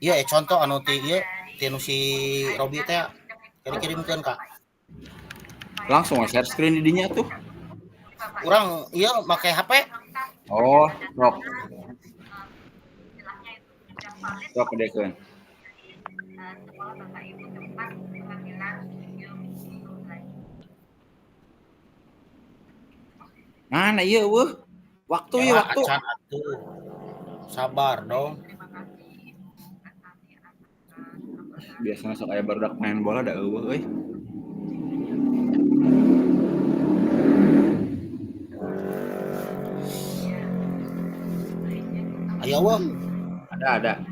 Iya contoh anu ti ieu ti nu si Robi teh kirimkeun Kak. langsung share screen di dinya tuh. Urang ieu make HP. Oh, sok kedekeun. Mana ieu weuh? Waktu ya waktu. Acan atuh. Sabar dong. Biasanya sok aya barudak main bola da eueuh euy. Aya weuh. Ada.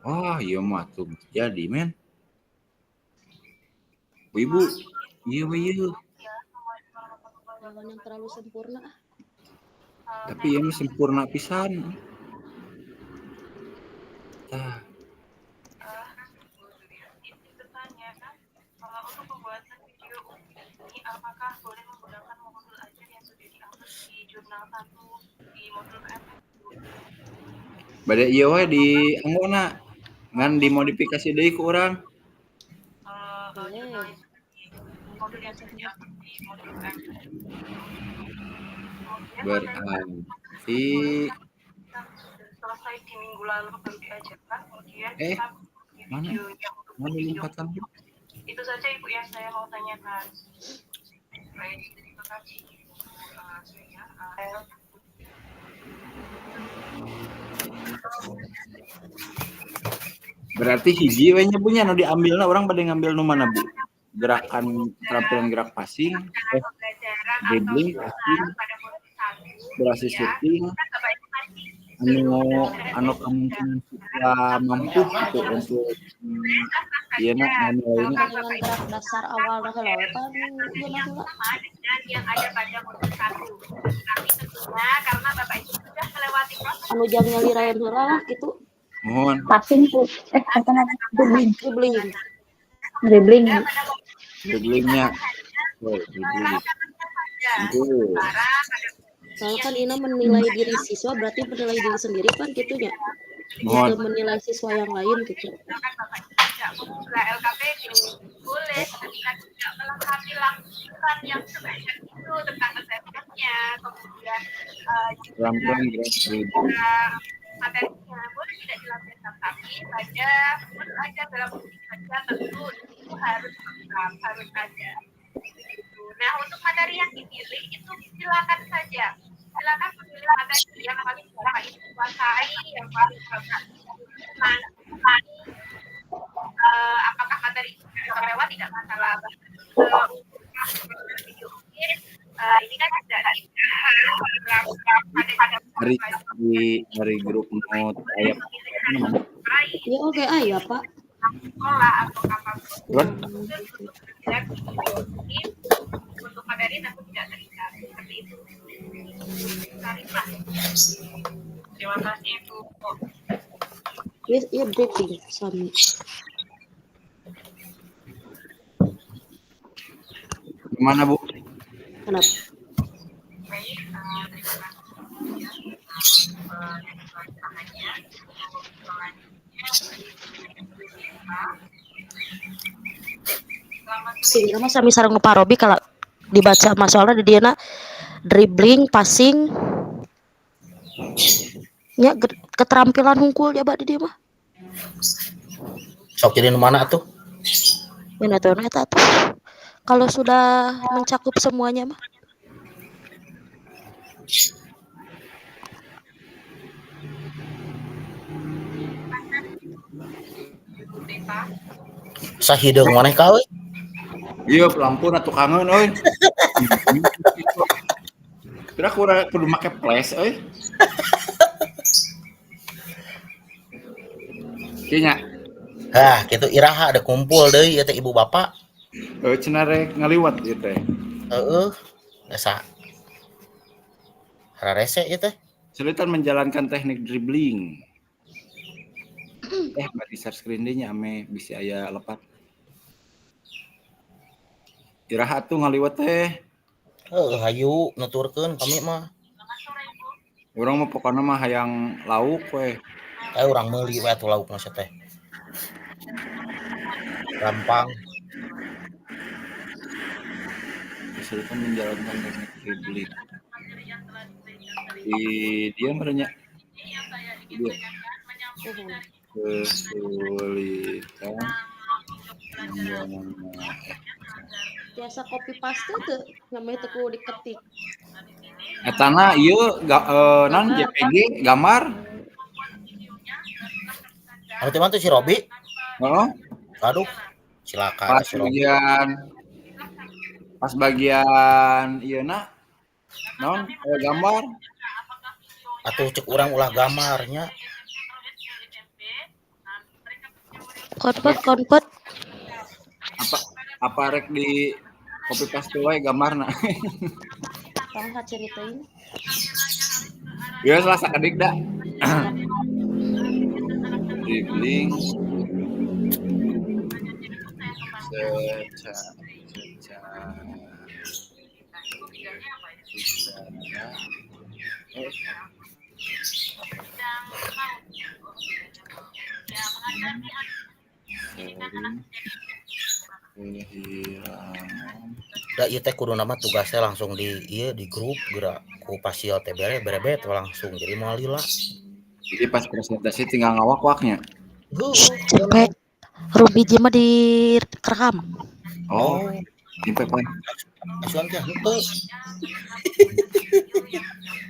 Wah, iya mah tuh jadi men. Ibu, iya. Jangan yang terlalu sempurna. Tapi ya mah sempurna pisan. Tah. Untuk pembuatan video ini apakah boleh menggunakan modul ajar yang sudah diupload di jurnal 1 di modul PMS? Bade ieu we di anggona ngan dimodifikasi deui ku urang. Modul yang sudah diupload di modul PMS. Berarti Selesai di minggu lalu baru diajarkan, kemudian mana? Mana limpatan? Itu saja Ibu yang saya mau tanyakan. Baik, terima kasih. Berarti hiji we nya punya nu diambilna urang bade ngambil nu mana Bu? Gerakan keterampilan gerak passing, dribbling, passing, berasi shooting, anu kemungkinan kita mampu gitu untuk ieu na nilainya Dengan gerak dasar awal heula kan ieu na heula. Yang ada pada modul 1. Tapi tentunya karena Bapak Ibu sudah melewati proses Anu jang nyalirayan heula lah gitu. mohon Passing tuh. Apa namanya? Dribbling. dribblingnya. Oh, dribbling. Soalnya kan Ina menilai diri siswa berarti menilai diri sendiri kan gitunya. Mohon. Bukan menilai siswa yang lain gitu. tidak membuka LKPD boleh ketika tidak melengkapi laporan yang sebanyak itu tentang kesehariannya, kemudian Pelan-pelan juga materinya boleh tidak dilampirkan, tapi pada modul ajar dalam uji saja tentu itu harus lengkap, harus ada. Nah, untuk materi yang dipilih itu silakan saja. Silakan memilih materi yang paling dikuasai, yang paling apakah materi itu lewat tidak masalah. Ini kan tidak dari grup note ayat Ya oke ya Pak. sekolah atau apapun untuk materi tentu tidak terikat seperti itu. Terima kasih Bu. Ya briefing sami. Gimana Bu? Kenapa? Baik, Sehingga mah sami sareng Pak Robi kalau dibaca masalah di diana dribbling, passing. Ya keterampilan hungkul ya Mbak di dia mah. Sok jadi mana tuh? Ini tuh eta tuh. Kalau sudah mencakup semuanya mah. Sahideung maneh ka euy. Iya, pelampian atuh kangen euy. Kira kudu make flash euy. Kinya. Kitu iraha ada kumpul deui ieu teh ibu bapak. Cenah rek ngaliwat ieu teh. Heeh. Asa rarese ieu teh. Kesulitan menjalankan teknik dribbling. Bari share screen deui nya ame bisi aya lepat. Iraha tuh ngaliwat teh. Hayu nuturkeun kami mah. Urang mah pokona mah hayang lauk we. Urang meuli we atuh lauk mah teh. Gampang. Kesulitan menjalankan teknik dribbling. Dia merenya. Dia. Kesulitan Biasa copy paste tuh namanya teu diketik. Etana ieu naon JPG gambar. Anu teh tuh si Robi? Heeh. Aduh, silakan si Robi. Pas bagian ieuna naon gambar. Atuh cek urang ulah gambarnya. Konpet. Apa rek di copy paste wae gambarna. Tong ceritain. Ya salah sakadik da. Dribbling. Da ieu teh kudu nama tugasnya langsung di grup geura ku Pasil teh bere-bere langsung jadi moal lila. Jadi pas presentasi tinggal ngawak-waknya. Sampai Ruby mah direkam. Oh, impek poin. Asuhan teh henteu.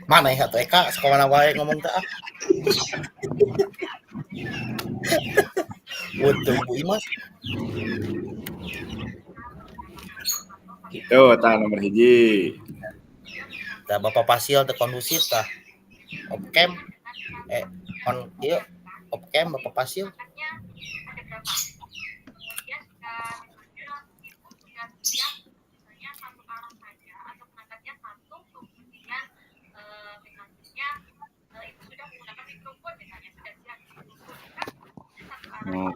Mana ya atuh Eka sakomana wae ngomong teh ah. Untung Bu Imas. Itu tah nomor 1. Tah Bapak Pasil teh kondusif tah. Opcam on ieu opcam Bapak Pasil.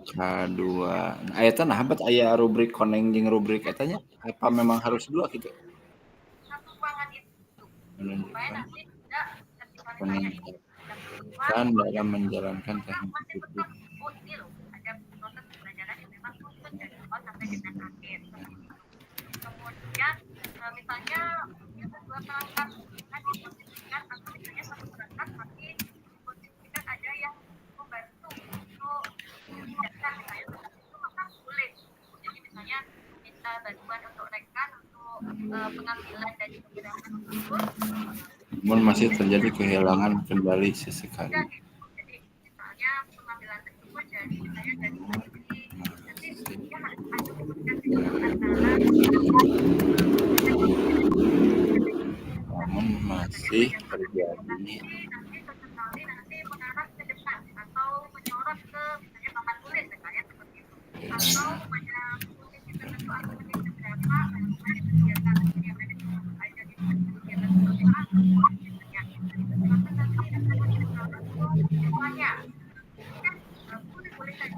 K2. Nah, eta nah bet aya rubrik koneng jeung rubrik eta nya apa memang harus dua gitu? Peningkatan dalam menjalankan teknik dribbling. Kemudian misalnya kita dua perangkat atau misalnya satu perangkat tapi kita ada yang membantu untuk mendaftar misalnya itu maka boleh. Jadi misalnya minta bantuan untuk rekan untuk pengambilan dari pergerakan tersebut. Namun masih terjadi kehilangan kendali sesekali. Jadi misalnya pengambilan tersebut dari misalnya dari nanti dia harus ada komunikasi antara namun masih terjadi nanti mengarah ke depan atau menyorot ke misalnya papan tulis misalnya seperti itu atau pada posisi tertentu atau menit berapa kegiatan yang ada di kegiatan perusahaan misalnya maka nanti semuanya kan boleh saja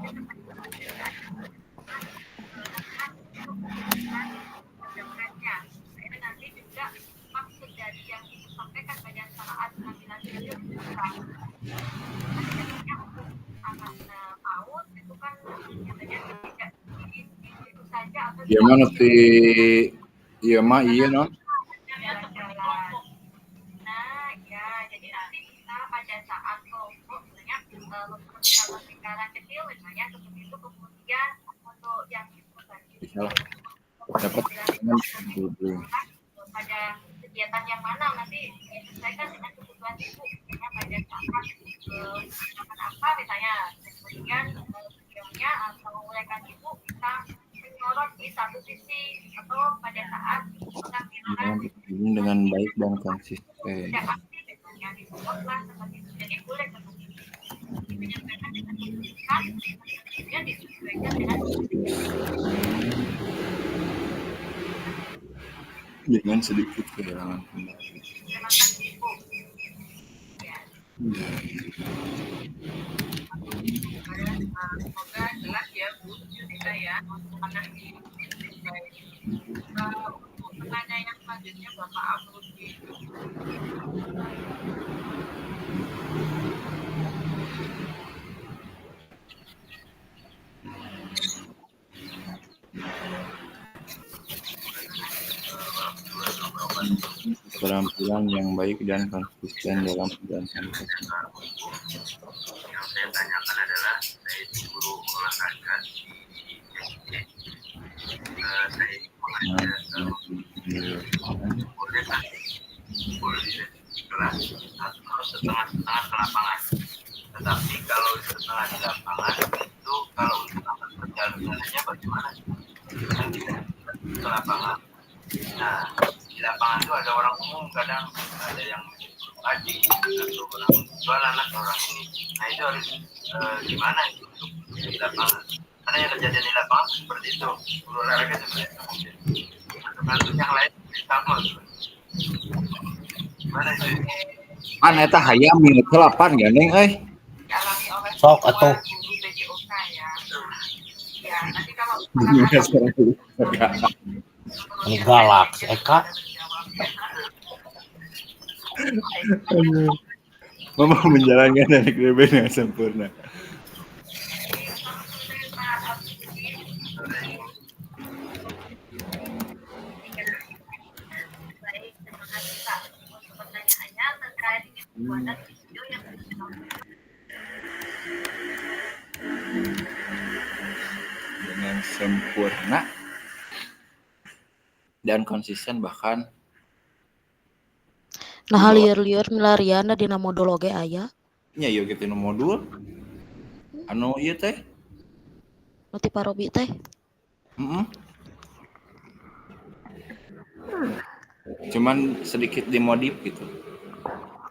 nanti juga maksud dari yang disampaikan pada saat pengambilan itu anak PAUD itu kan biasanya tidak itu saja atau iya mah nanti iya mah iya no skala kecil misalnya seperti itu, kemudian untuk yang Salah. Dapat pada kegiatan yang mana nanti disesuaikan dengan kebutuhan ibu, misalnya pada saat apa misalnya, kemudian videonya atau ulekan ibu bisa menyorot di satu sisi, atau pada saat penampilan dengan baik dan konsisten. tidak aktif misalnya disebutlah seperti itu. Jadi boleh seperti itu menyampaikan dengan kebutuhan, kemudian disesuaikan dengan dengan sedikit kehilangan kendali. terima kasih ibu. Semoga jelas ya Bu Yudhita ya. Terima kasih. Untuk pertanyaan yang selanjutnya Bapak Abudi. Keterampilan yang baik dan konsisten dalam menjalankan tugas. Yang saya tanyakan adalah saya itu guru olahraga di SC. Saya mengajar boleh di kelas atau setengah-setengah ke lapangan. Tetapi kalau setengah di lapangan itu kalau untuk perjalanannya bagaimana? Kan tidak ke lapangan. Nah, di lapangan itu ada orang umum, kadang ada yang ngaji atau orang jualan atau orang ini. Nah itu harus gimana itu untuk di lapangan? Karena yang kejadian di lapangan seperti itu, guru olahraga seperti itu mungkin. Atau kasus yang lain sama. Gimana itu? Pan eta hayam minut 8 gandeng Sok atuh. Ya, nanti kalau Ini galak, Eka. Mama menjalankan dari DB dengan sempurna. baik, terima kasih Pak untuk pertanyaannya terkait dengan pembuatan video yang Dengan sempurna dan konsisten bahkan Nah lieur-lieur milariana dina modul oge aya. nya ieu kitu modul anu ieu teh Nu ti parobi teh. cuman sedikit dimodif gitu.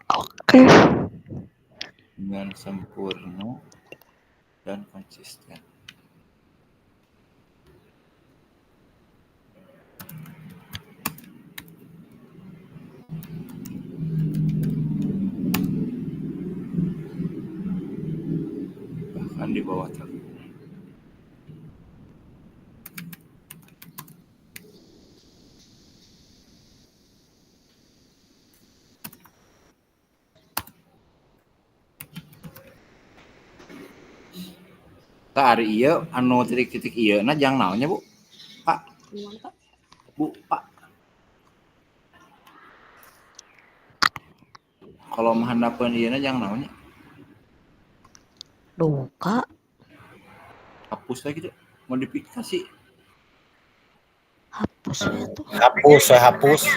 Oke. Dengan sempurna dan konsisten. Bahkan di bawah tekanan. Ari ieu anu titik-titik ieu na jang naonnya Bu? Pak. Bu, Pak. Kalau menghandapkeun ieu na jang naonnya? Duka. Hapus lagi gitu. Modifikasi. Hapus ya tuh. Hapus, saya hapus.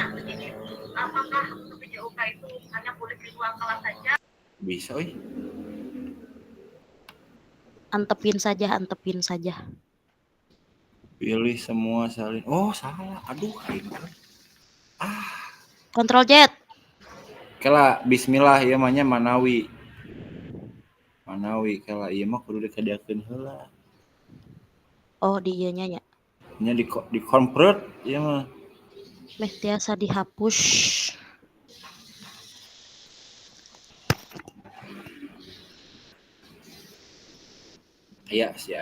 apakah untuk PJOK itu hanya boleh di ruang kelas saja? Bisa, oi. Antepin saja, antepin saja. Pilih semua salin. Oh, salah. Aduh, aing. Kontrol Z. Kela bismillah ieu mah nya manawi. Manawi kela ieu mah kudu dikadiakeun heula. Oh, di ieu nya nya. Nya di convert ieu mah. Meh tiasa dihapus. Aya sih.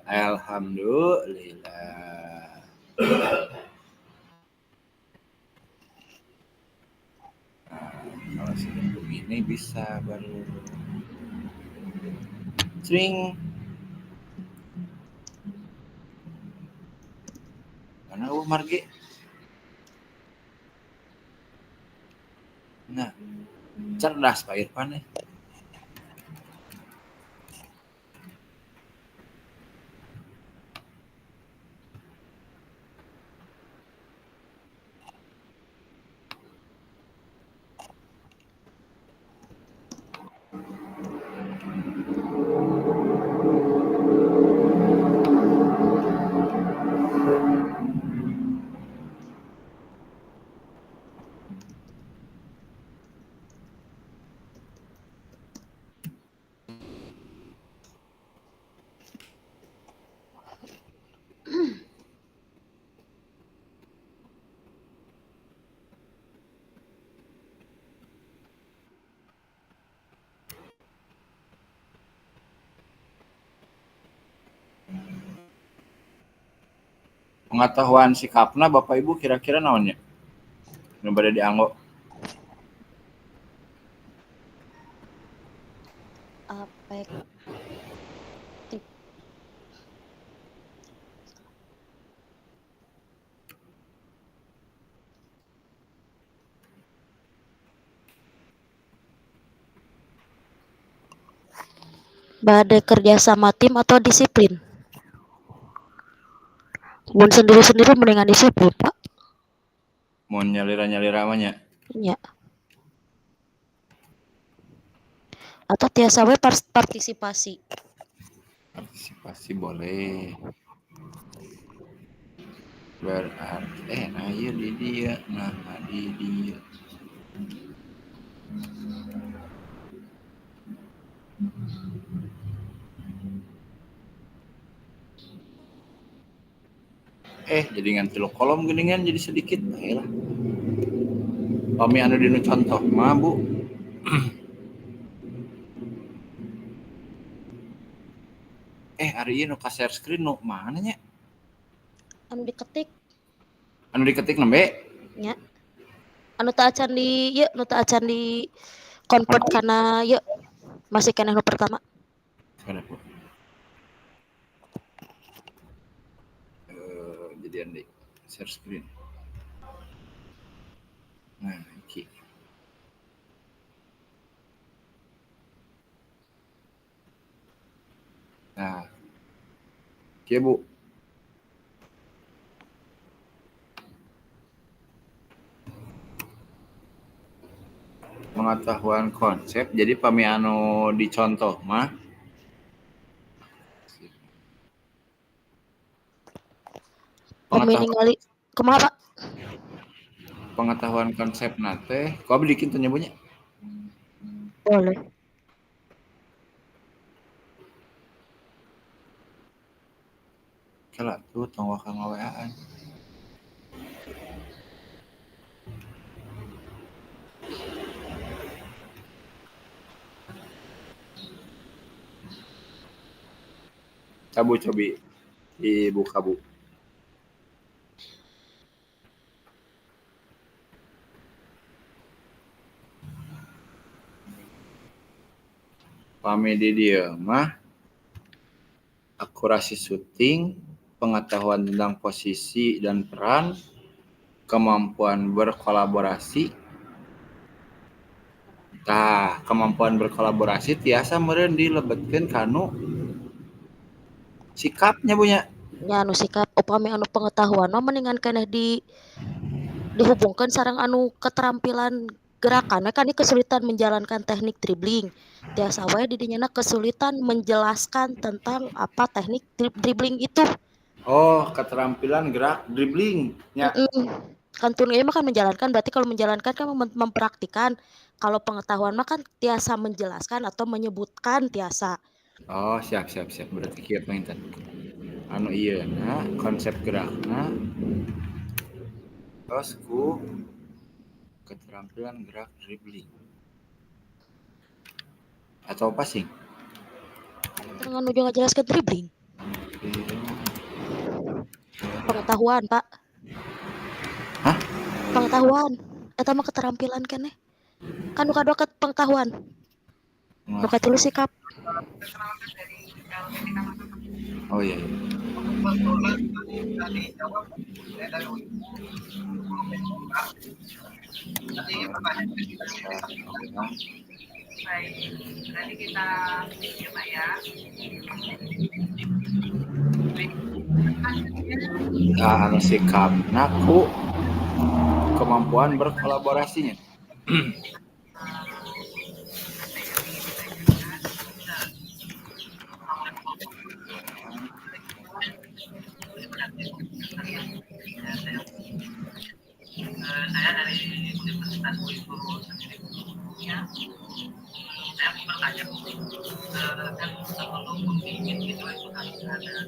Alhamdulillah. Kalau sudah begini bisa baru Cring. Mana Marge? Nah, cerdas Pak Irfan ya. pengetahuan sikapna Bapak Ibu kira-kira naonnya? Nu bade dianggo. Apek. Bade kerja sama tim atau disiplin? Mun sendiri-sendiri mendingan disiplin, Pak. Mun nyalira-nyalira mah nya. Nya. Atau tiasa we partisipasi. Partisipasi boleh. Berarti nah ieu di dia, nah di dia. Jadi ngan 3 kolom geuningan jadi sedikit bae lah. Pami anu dinu contoh mah Bu. Ari ieu nu ka share screen nu mana nya? Anu diketik Anu diketik nembe? nya. Anu teu acan di ieu, nu teu acan di convert kana ieu. Masih keneh nu pertama. Kada Bu. Jadian di share screen. Nah, iki. Nah. Oke, Bu. Pengetahuan konsep, jadi pami anu dicontoh mah Ningali kumaha, Pak? Pengetahuan konsep nate, kau bikin tuh nyebutnya? Boleh. Kala tuh tong wakang ngawaan. Cabu cobi dibuka Bu. Pami di dia mah akurasi syuting, pengetahuan tentang posisi dan peran, kemampuan berkolaborasi. Tah, kemampuan berkolaborasi tiasa meureun dilebetkeun kanu sikapnya Bu nya. Nya anu sikap upami anu pengetahuan mah mendingan keneh dihubungkan sareng anu keterampilan gerakan kan ini kesulitan menjalankan teknik dribbling. Tiasa wae di dinyana kesulitan menjelaskan tentang apa teknik dribbling itu. Oh, keterampilan gerak dribbling nya. Kan tun ieu mah kan menjalankan, berarti kalau menjalankan kan mempraktikkan. Kalau pengetahuan mah kan tiasa menjelaskan atau menyebutkan tiasa. Oh, siap. Berarti kieu penginten. Anu ieu na konsep gerakna terus ku keterampilan gerak dribbling. Atau passing. Dengan ujung ngajelaskeun dribbling. Pengetahuan, Pak. Hah? Pengetahuan. Eta mah keterampilan keneh. Kan nu kadua pengetahuan. Nu katilu sikap. Oh iya. Baik, berarti kita coba ya. Anu sikapna ku kemampuan berkolaborasinya. Saya dari Universitas Uighur ya. Saya bertanya, kan sebelum bikin itu harus ada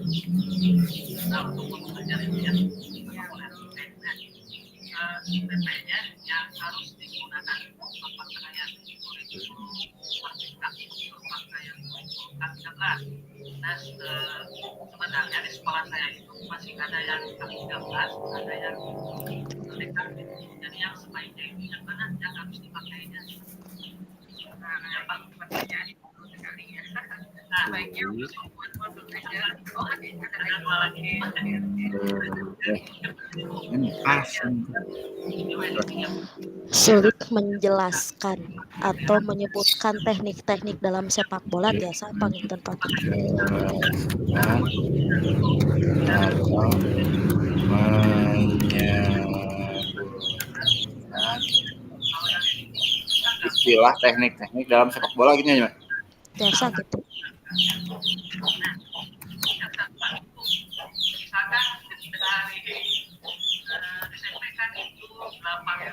untuk belajar itu ya. PP-nya yang harus digunakan pakaian kurikulum pakaian sebenarnya kepala saya itu masih ada yang kaki 13, ada yang dekat gitu. Jadi yang sebaiknya itu yang mana yang harus dipakainya. Nah, yang pertanyaan itu sekali ya. Nah, baiknya untuk membuat produk aja. Oh, ada dua lagi. Sulit menjelaskan atau menyebutkan teknik-teknik dalam sepak bola biasa panginten Pak. Istilah teknik-teknik dalam sepak bola gini aja. Biasa gitu. Misalkan dari disampaikan itu lapang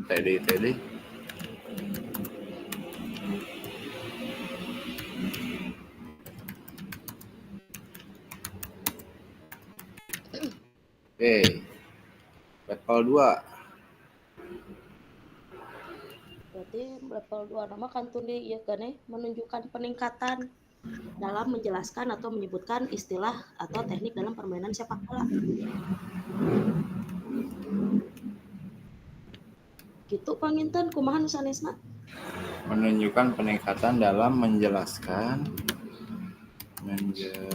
TD. Oke. Level 2. Berarti level 2 nama kan tuli ya kan menunjukkan peningkatan dalam menjelaskan atau menyebutkan istilah atau teknik dalam permainan sepak bola. Gitu panginten kumaha nu sanesna? Menunjukkan peningkatan dalam menjelaskan atau menyebutkan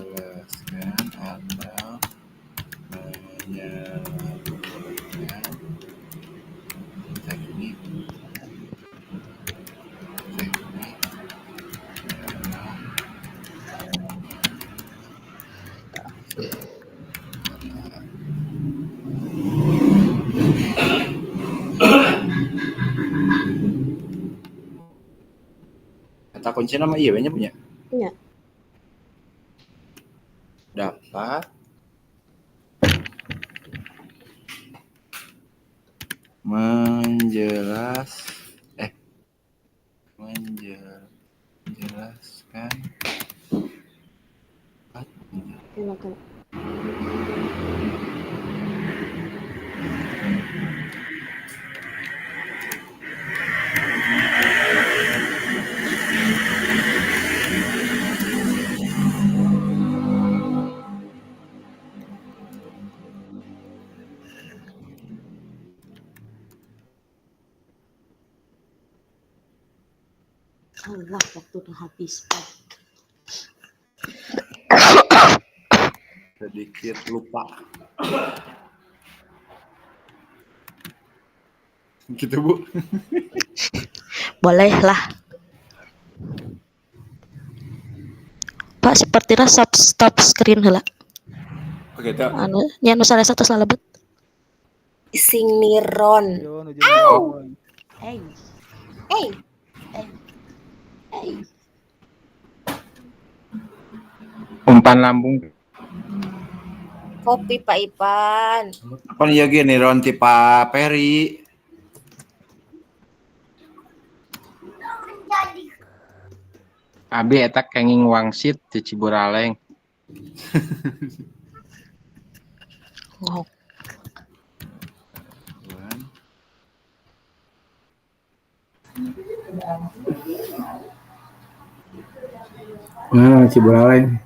teknik kata kunci nama iya banyak punya. Iya. Dapat menjelaskan Silakan. Allah waktu udah habis Pak. sedikit lupa. Gitu Bu. Boleh lah. Pak sepertinya stop screen heula. Oke, itu. Anu nya nu sanes tos lalebet. Sing niron. Yo nuju niron. Hey. Umpan lambung. Kopi Pak Ipan. Apa nih gini Ron tipa Peri? Abi eta kenging wangsit di Ciburaleng. Oh. Nah, Ciburaleng.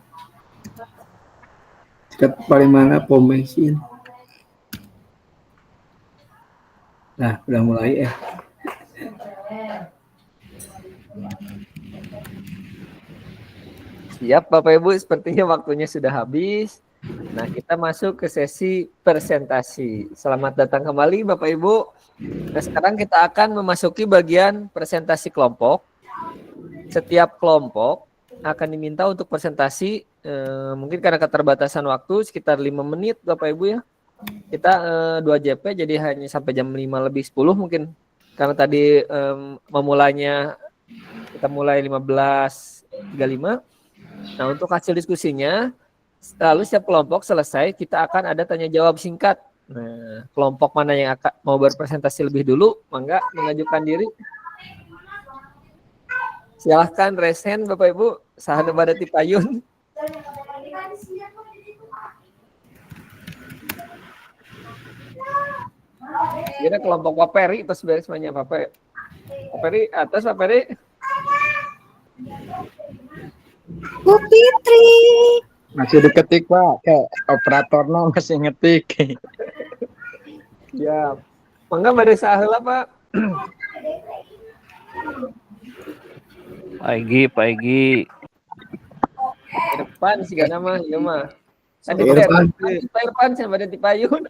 Dekat paling mana pom bensin. Nah, udah mulai ya. Siap Bapak Ibu, sepertinya waktunya sudah habis. Nah, kita masuk ke sesi presentasi. Selamat datang kembali Bapak Ibu. Nah, sekarang kita akan memasuki bagian presentasi kelompok. Setiap kelompok akan diminta untuk presentasi, mungkin karena keterbatasan waktu sekitar 5 menit Bapak Ibu ya. Kita 2 JP jadi hanya sampai jam 5 lebih 10 mungkin. Karena tadi memulainya kita mulai 15.35. Nah, untuk hasil diskusinya, lalu setiap kelompok selesai, kita akan ada tanya jawab singkat. Nah, kelompok mana yang akan mau berpresentasi lebih dulu, mangga mengajukan diri. Silahkan raise hand Bapak Ibu, sahana badati payun. Kira kelompok Pak Peri, terus beres semuanya Pak Peri atas Pak Peri. Bu Fitri. Masih diketik Pak, kayak operatornya masih ngetik. Ya, mangga bade saheula Pak. Pak Egi. Ke depan sih kana mah, ieu mah. Tadi Pak Irfan. Pak Irfan saya bade dipayun.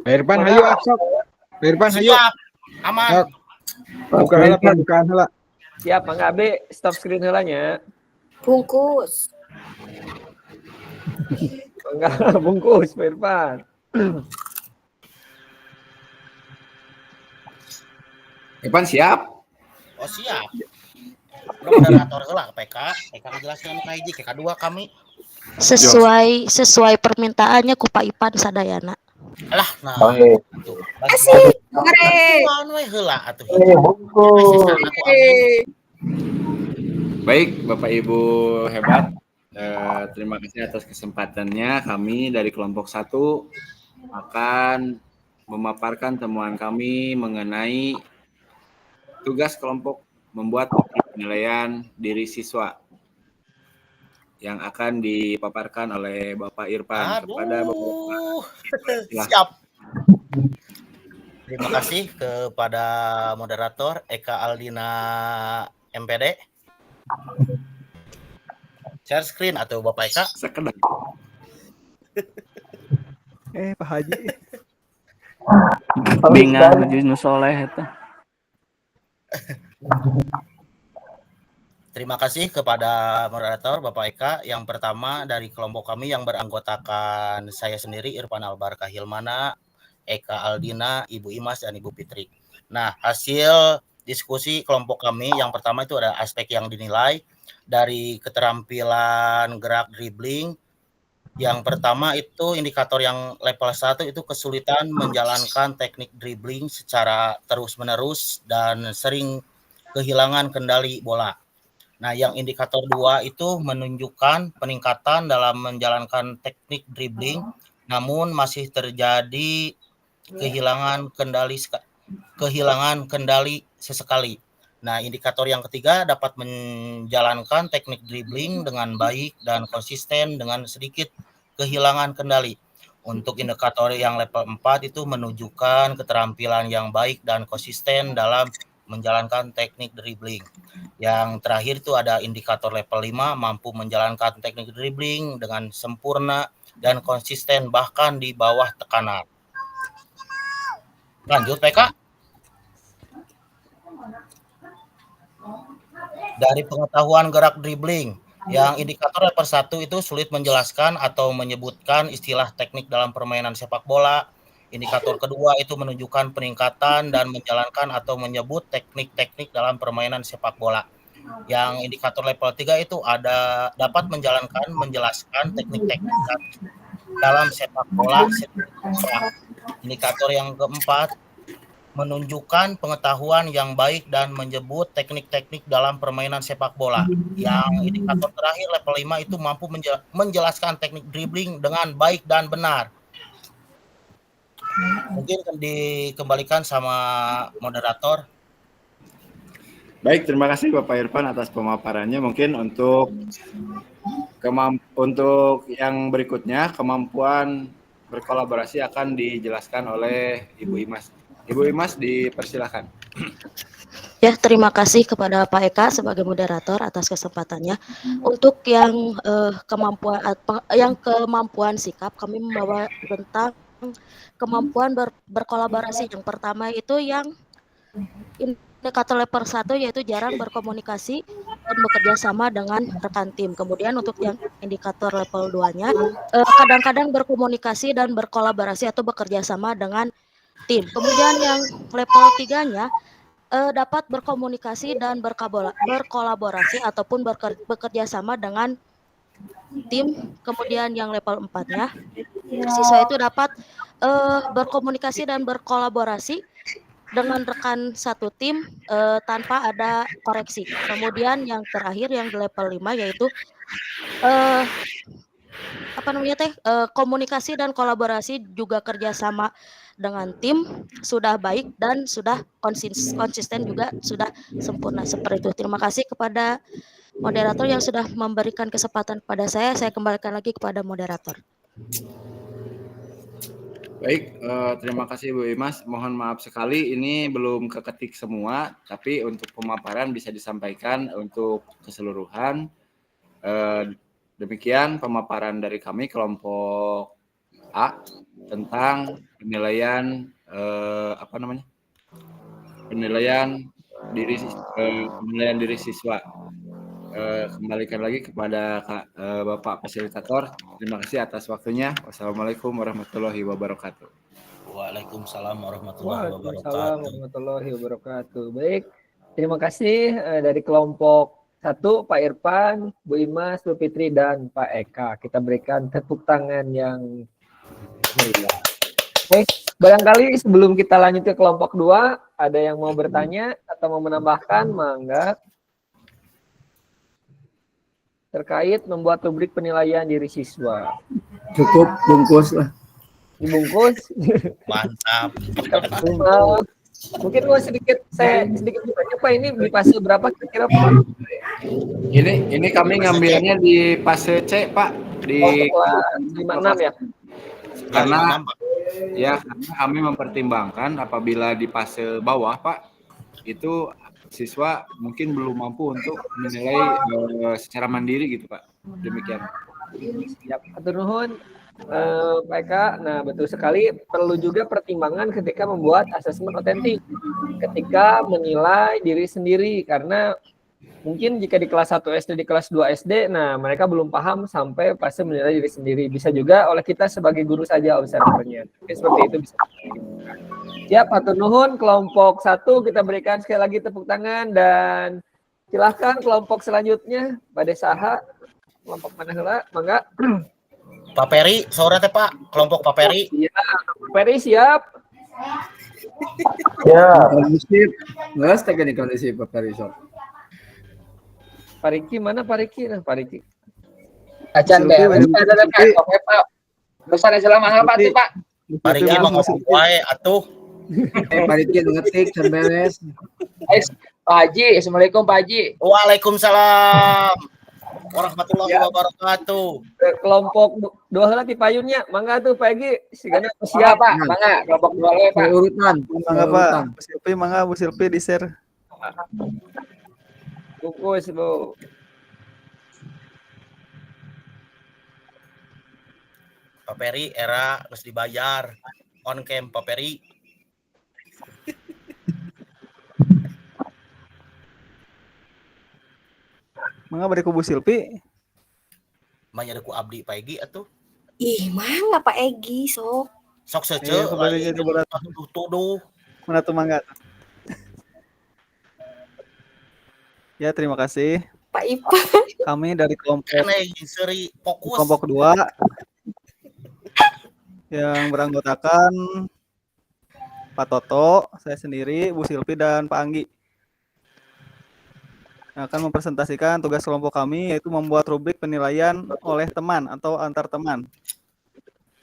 Pak Irfan, hayu sok. Pak Irfan, hayu. Siap. Aman. Sok. Buka heula Pak, bukaan heula. Siap, mangga Abe stop screen heula nya. Bungkus. Mangga bungkus Pak Irfan. Irfan siap. Oh siap. Moderator heula PK jelaskan ka hiji ka kedua kami. Sesuai permintaannya ku Pak Ipan sadayana. Alah, nah. Tuh. Asik. Mare. Kumaha we heula atuh. Baik, Bapak Ibu hebat. Terima kasih atas kesempatannya. Kami dari kelompok 1 akan memaparkan temuan kami mengenai tugas kelompok membuat penilaian diri siswa yang akan dipaparkan oleh Bapak Irfan kepada Bapak. Siap. Terima kasih kepada moderator Eka Aldina MPD. Share screen atau Bapak Eka? Sekedar. Pak Haji. Bingan menuju nu soleh eta. Terima kasih kepada moderator Bapak Eka. Yang pertama dari kelompok kami yang beranggotakan saya sendiri Irfan Albarkah Hilmana, Eka Aldina, Ibu Imas, dan Ibu Fitri. Nah, hasil diskusi kelompok kami yang pertama itu ada aspek yang dinilai dari keterampilan gerak dribbling. Yang pertama itu indikator yang level 1 itu kesulitan menjalankan teknik dribbling secara terus-menerus dan sering kehilangan kendali bola. Nah, yang indikator 2 itu menunjukkan peningkatan dalam menjalankan teknik dribbling, namun masih terjadi kehilangan kendali sesekali. Nah, indikator yang ketiga dapat menjalankan teknik dribbling dengan baik dan konsisten dengan sedikit kehilangan kendali. Untuk indikator yang level 4 itu menunjukkan keterampilan yang baik dan konsisten dalam menjalankan teknik dribbling. Yang terakhir itu ada indikator level 5 mampu menjalankan teknik dribbling dengan sempurna dan konsisten bahkan di bawah tekanan. Lanjut PK. Dari pengetahuan gerak dribbling, yang indikator level 1 itu sulit menjelaskan atau menyebutkan istilah teknik dalam permainan sepak bola. Indikator kedua itu menunjukkan peningkatan dan menjalankan atau menyebut teknik-teknik dalam permainan sepak bola. Yang indikator level 3 itu dapat menjelaskan teknik-teknik dalam sepak bola. Indikator yang keempat menunjukkan pengetahuan yang baik dan menyebut teknik-teknik dalam permainan sepak bola. Yang indikator terakhir level 5 itu mampu menjelaskan teknik dribbling dengan baik dan benar. Mungkin dikembalikan sama moderator. Baik, terima kasih Bapak Irfan atas pemaparannya. Mungkin untuk yang berikutnya, kemampuan berkolaborasi akan dijelaskan oleh Ibu Imas. Ibu Imas, dipersilakan. Ya, terima kasih kepada Pak Eka sebagai moderator atas kesempatannya. Untuk yang kemampuan sikap, kami membawa tentang kemampuan berkolaborasi. Yang pertama itu yang indikator level 1 yaitu jarang berkomunikasi dan bekerja sama dengan rekan tim. Kemudian untuk yang indikator level 2-nya kadang-kadang berkomunikasi dan berkolaborasi atau bekerja sama dengan tim. Kemudian yang level 3-nya dapat berkomunikasi dan berkolaborasi ataupun bekerja sama dengan tim. Kemudian yang level 4-nya siswa itu dapat berkomunikasi dan berkolaborasi dengan rekan satu tim tanpa ada koreksi. Kemudian yang terakhir yang di level 5 yaitu komunikasi dan kolaborasi juga kerjasama dengan tim sudah baik dan sudah konsisten juga sudah sempurna seperti itu. Terima kasih kepada moderator yang sudah memberikan kesempatan kepada saya. Saya kembalikan lagi kepada moderator. Baik, terima kasih Bu Imas. Mohon maaf sekali ini belum keketik semua, tapi untuk pemaparan bisa disampaikan untuk keseluruhan. Demikian pemaparan dari kami kelompok A tentang penilaian penilaian diri siswa. Kembalikan lagi kepada Bapak Fasilitator. Terima kasih atas waktunya. Wassalamualaikum warahmatullahi wabarakatuh. Waalaikumsalam warahmatullahi Waalaikumsalam wabarakatuh. warahmatullahi wabarakatuh. Baik, terima kasih dari kelompok 1 Pak Irfan, Bu Imas, Bu Fitri, dan Pak Eka. Kita berikan tepuk tangan yang meriah. Baik, barangkali sebelum kita lanjut ke kelompok 2, ada yang mau bertanya atau mau menambahkan, mangga. Terkait membuat rubrik penilaian diri siswa. Cukup bungkus lah. Dibungkus. Mantap. Mungkin mau sedikit bertanya Pak, ini di fase berapa kira-kira Pak? Ini kami ngambilnya di fase C Pak, di kelas 56 ya. Karena kami mempertimbangkan apabila di fase bawah Pak itu siswa mungkin belum mampu untuk menilai secara mandiri gitu Pak. Demikian. Siap, hatur nuhun. Pak Eka, nah betul sekali, perlu juga pertimbangan ketika membuat asesmen otentik, ketika menilai diri sendiri, karena mungkin jika di kelas 1 SD, di kelas 2 SD, nah mereka belum paham sampai fase menilai diri sendiri. Bisa juga oleh kita sebagai guru saja observernya. Seperti itu bisa. Ya, hatur nuhun. Kelompok 1 kita berikan sekali lagi tepuk tangan, dan silahkan kelompok selanjutnya, Bade Saha, kelompok mana heula, mangga. Pak Peri, sore teh Pak, kelompok Pak Peri. Iya, Pak Peri siap. Ya. Kondisif. Nggak setelah kondisif Pak Peri sok. Pak Riki mana Pak Riki? Nah, Pak Riki. Acan Pak, ada Pak. Besar Islam mahal Pak tuh Pak. Pak Riki mah ngomong wae atuh. Pak Riki ngetik can beres. Pak Haji, Assalamualaikum Pak Haji. Waalaikumsalam warahmatullahi wabarakatuh. Kelompok 2 heula ti payunnya, mangga tuh Pak Egi, sigana siap Pak, mangga kelompok 2 le Pak. Urutan. Mangga Pak, Bu Silpi, mangga Bu Silpi di share. Bungkus Bu. Pak Peri era harus dibayar. On cam Pak Peri. Mangga bade ku Bu Silpi. Manya ku abdi Pak Egi atuh. Ih, mangga Pak Egi sok. Sok sece. Iya, kembali jadi berat. Tuduh. Mana tuh mangga? Ya, terima kasih. Pak Ipa. Kami dari kelompok seri fokus. Kelompok 2 yang beranggotakan Pak Toto, saya sendiri, Bu Silpi, dan Pak Anggi. Akan mempresentasikan tugas kelompok kami, yaitu membuat rubrik penilaian oleh teman atau antar teman.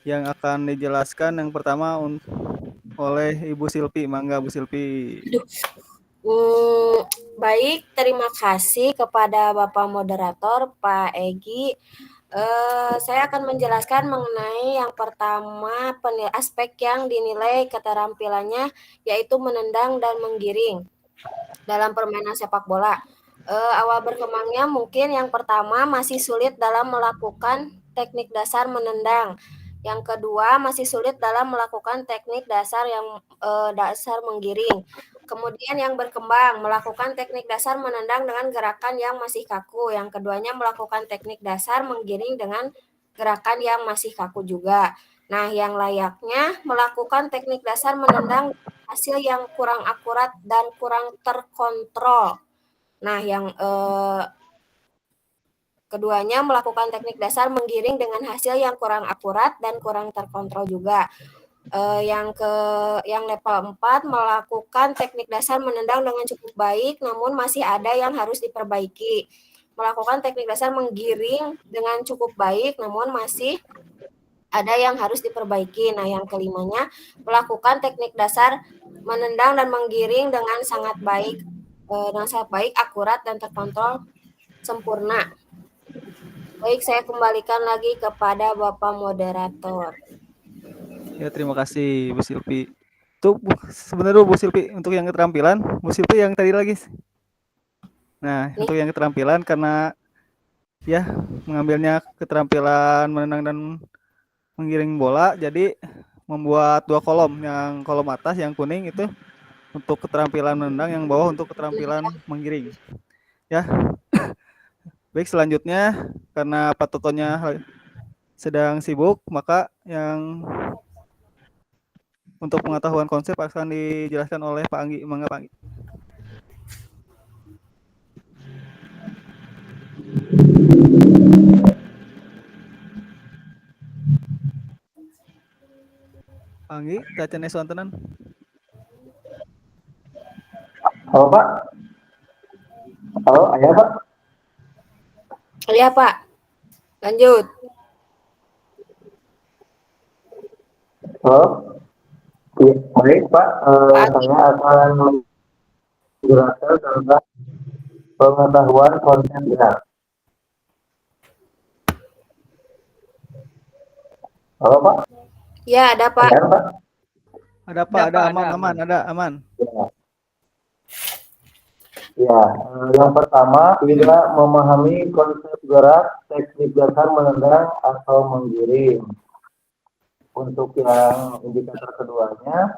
Yang akan dijelaskan yang pertama oleh Ibu Silpi. Mangga Bu Silpi. Baik, terima kasih kepada Bapak Moderator, Pak Egi. Saya akan menjelaskan mengenai yang pertama aspek yang dinilai keterampilannya, yaitu menendang dan menggiring dalam permainan sepak bola. Awal berkembangnya mungkin yang pertama masih sulit dalam melakukan teknik dasar menendang. Yang kedua masih sulit dalam melakukan teknik dasar yang dasar menggiring. Kemudian yang berkembang melakukan teknik dasar menendang dengan gerakan yang masih kaku. Yang keduanya melakukan teknik dasar menggiring dengan gerakan yang masih kaku juga. Nah, yang layaknya melakukan teknik dasar menendang hasil yang kurang akurat dan kurang terkontrol. Nah, yang keduanya melakukan teknik dasar menggiring dengan hasil yang kurang akurat dan kurang terkontrol juga. Yang level 4 melakukan teknik dasar menendang dengan cukup baik, namun masih ada yang harus diperbaiki. melakukan teknik dasar menggiring dengan cukup baik, namun masih ada yang harus diperbaiki. Nah, yang kelimanya, melakukan teknik dasar menendang dan menggiring dengan sangat baik, akurat dan terkontrol sempurna. Baik, saya kembalikan lagi kepada Bapak moderator. Ya, terima kasih Bu Silvi. Tuh sebenarnya Bu Silvi untuk yang keterampilan, Bu Silvi yang tadi lagi. Nah, untuk yang keterampilan karena ya mengambilnya keterampilan menendang dan menggiring bola, jadi membuat 2 kolom, yang kolom atas yang kuning itu untuk keterampilan menendang, yang bawah untuk keterampilan menggiring. Ya. Baik, selanjutnya karena Pak Totonya sedang sibuk, maka yang untuk pengetahuan konsep akan dijelaskan oleh Pak Anggi. Mangga Pak Anggi. Pak Anggi, tacane suantenan. Halo Pak. Halo, ayah Pak. Iya Pak, lanjut. Halo. Ya, baik Pak, saya akan menjelaskan tentang pengetahuan konsep gerak. Halo Pak. Ya, ada Pak. Ada Pak. Ada Pak, ada aman, ada aman. Ya, yang pertama kita memahami konsep gerak, teknik dasar menendang atau menggiring. Untuk yang indikator keduanya,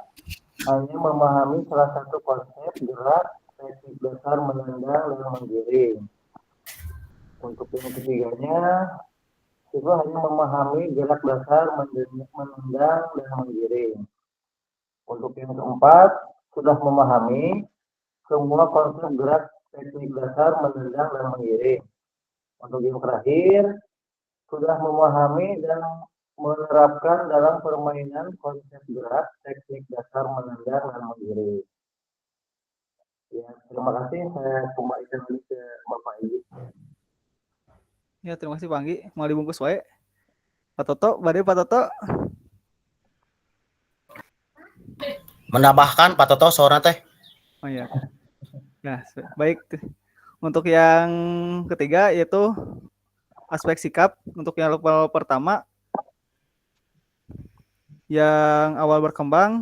hanya memahami salah satu konsep gerak, teknik dasar menendang dan menggiring. Untuk yang ketiganya, siswa hanya memahami gerak dasar menendang dan menggiring. Untuk yang keempat, sudah memahami semua konsep gerak, teknik dasar menendang dan menggiring. Untuk yang terakhir, sudah memahami dan menerapkan dalam permainan konsep gerak, teknik dasar menendang dan menggiring. Ya, terima kasih. Saya kembalikan lagi ke Bapak Ibu. Ya, terima kasih Pak Anggi. Mau dibungkus wae. Pak Toto, badai Pak Toto. Menambahkan Pak Toto suara teh. Oh ya. Nah, baik. Untuk yang ketiga yaitu aspek sikap. Untuk yang level pertama yang awal berkembang,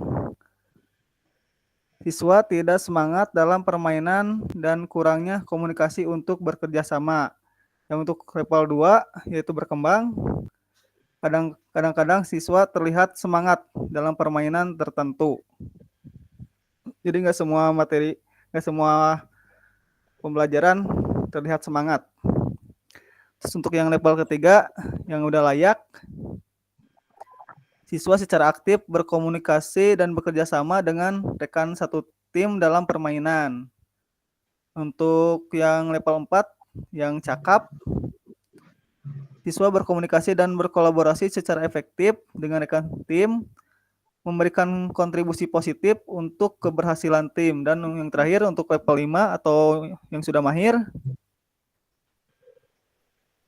siswa tidak semangat dalam permainan dan kurangnya komunikasi untuk bekerja sama. Yang untuk level 2 yaitu berkembang, kadang-kadang siswa terlihat semangat dalam permainan tertentu. Jadi nggak semua materi, nggak semua pembelajaran terlihat semangat. Terus untuk yang level ketiga, yang udah layak, siswa secara aktif berkomunikasi dan bekerja sama dengan rekan satu tim dalam permainan. Untuk yang level 4, yang cakap, siswa berkomunikasi dan berkolaborasi secara efektif dengan rekan tim, memberikan kontribusi positif untuk keberhasilan tim. Dan yang terakhir untuk level 5 atau yang sudah mahir,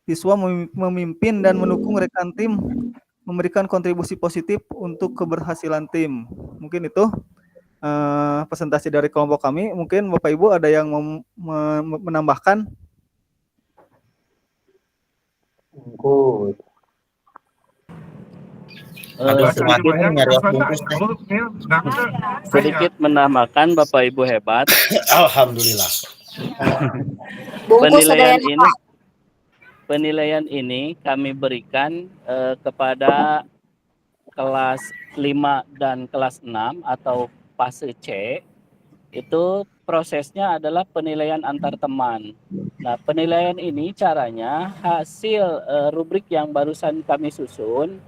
siswa memimpin dan mendukung rekan tim, memberikan kontribusi positif untuk keberhasilan tim. Mungkin itu presentasi dari kelompok kami. Mungkin Bapak Ibu ada yang menambahkan? Good. Sedikit menambahkan Bapak Ibu hebat. Alhamdulillah. Penilaian ini kami berikan kepada kelas 5 dan kelas 6 atau fase C. Itu prosesnya adalah penilaian antar teman. Nah, penilaian ini caranya hasil rubrik yang barusan kami susun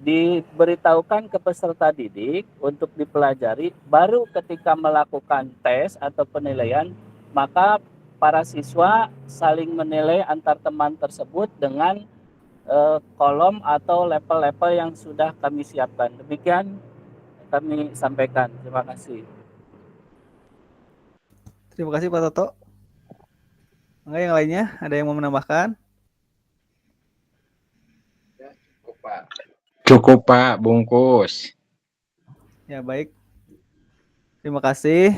diberitahukan ke peserta didik untuk dipelajari, baru ketika melakukan tes atau penilaian, maka para siswa saling menilai antar teman tersebut dengan kolom atau level-level yang sudah kami siapkan. Demikian kami sampaikan. Terima kasih. Terima kasih Pak Toto. Mangga yang lainnya ada yang mau menambahkan? Cukup, Pak. Cukup Pak, bungkus. Ya baik. Terima kasih.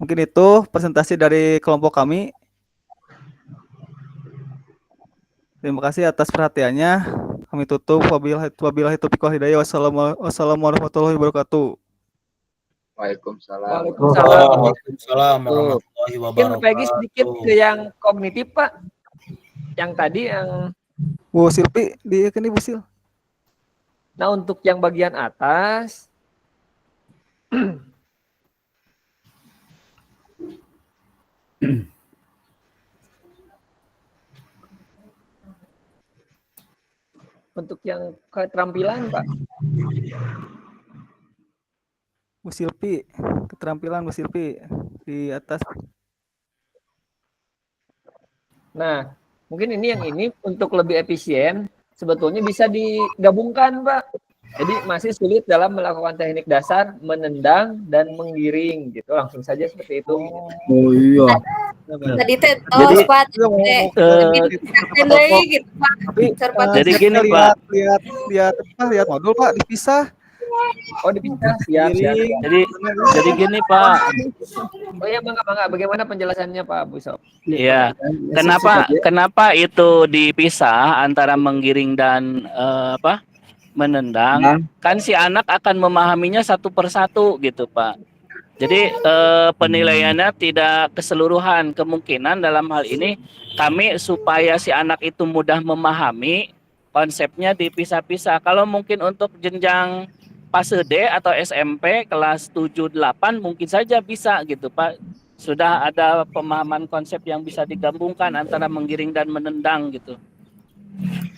Mungkin itu presentasi dari kelompok kami. Terima kasih atas perhatiannya. Kami tutup. Wabillahi taufiq wal hidayah. Wassalamualaikum warahmatullahi wabarakatuh. Waalaikumsalam. Waalaikumsalam warahmatullahi Mungkin Peggy sedikit wabarakatuh. ke yang kognitif Pak. Yang tadi yang Bu Silpi, di Bu Sil. nah untuk yang bagian atas untuk yang keterampilan Pak. Bu Silpi, keterampilan Bu Silpi di atas. Nah, mungkin ini untuk lebih efisien sebetulnya bisa digabungkan, Pak. Jadi masih sulit dalam melakukan teknik dasar menendang dan menggiring gitu. Langsung saja seperti itu. Oh iya. Tadi teh Jadi, sepatu teh lagi gitu Pak. Jadi gini Pak. Lihat modul Pak dipisah. Oh dipisah, siap. Jadi gini Pak. Oh ya mangga. Bagaimana penjelasannya Pak Bu Sob? Iya. Kenapa itu dipisah antara menggiring dan menendang? Kan si anak akan memahaminya satu persatu gitu Pak. Jadi penilaiannya tidak keseluruhan. Kemungkinan dalam hal ini kami supaya si anak itu mudah memahami konsepnya dipisah-pisah. Kalau mungkin untuk jenjang fase D atau SMP kelas 7-8 mungkin saja bisa gitu Pak. Sudah ada pemahaman konsep yang bisa digabungkan antara menggiring dan menendang gitu.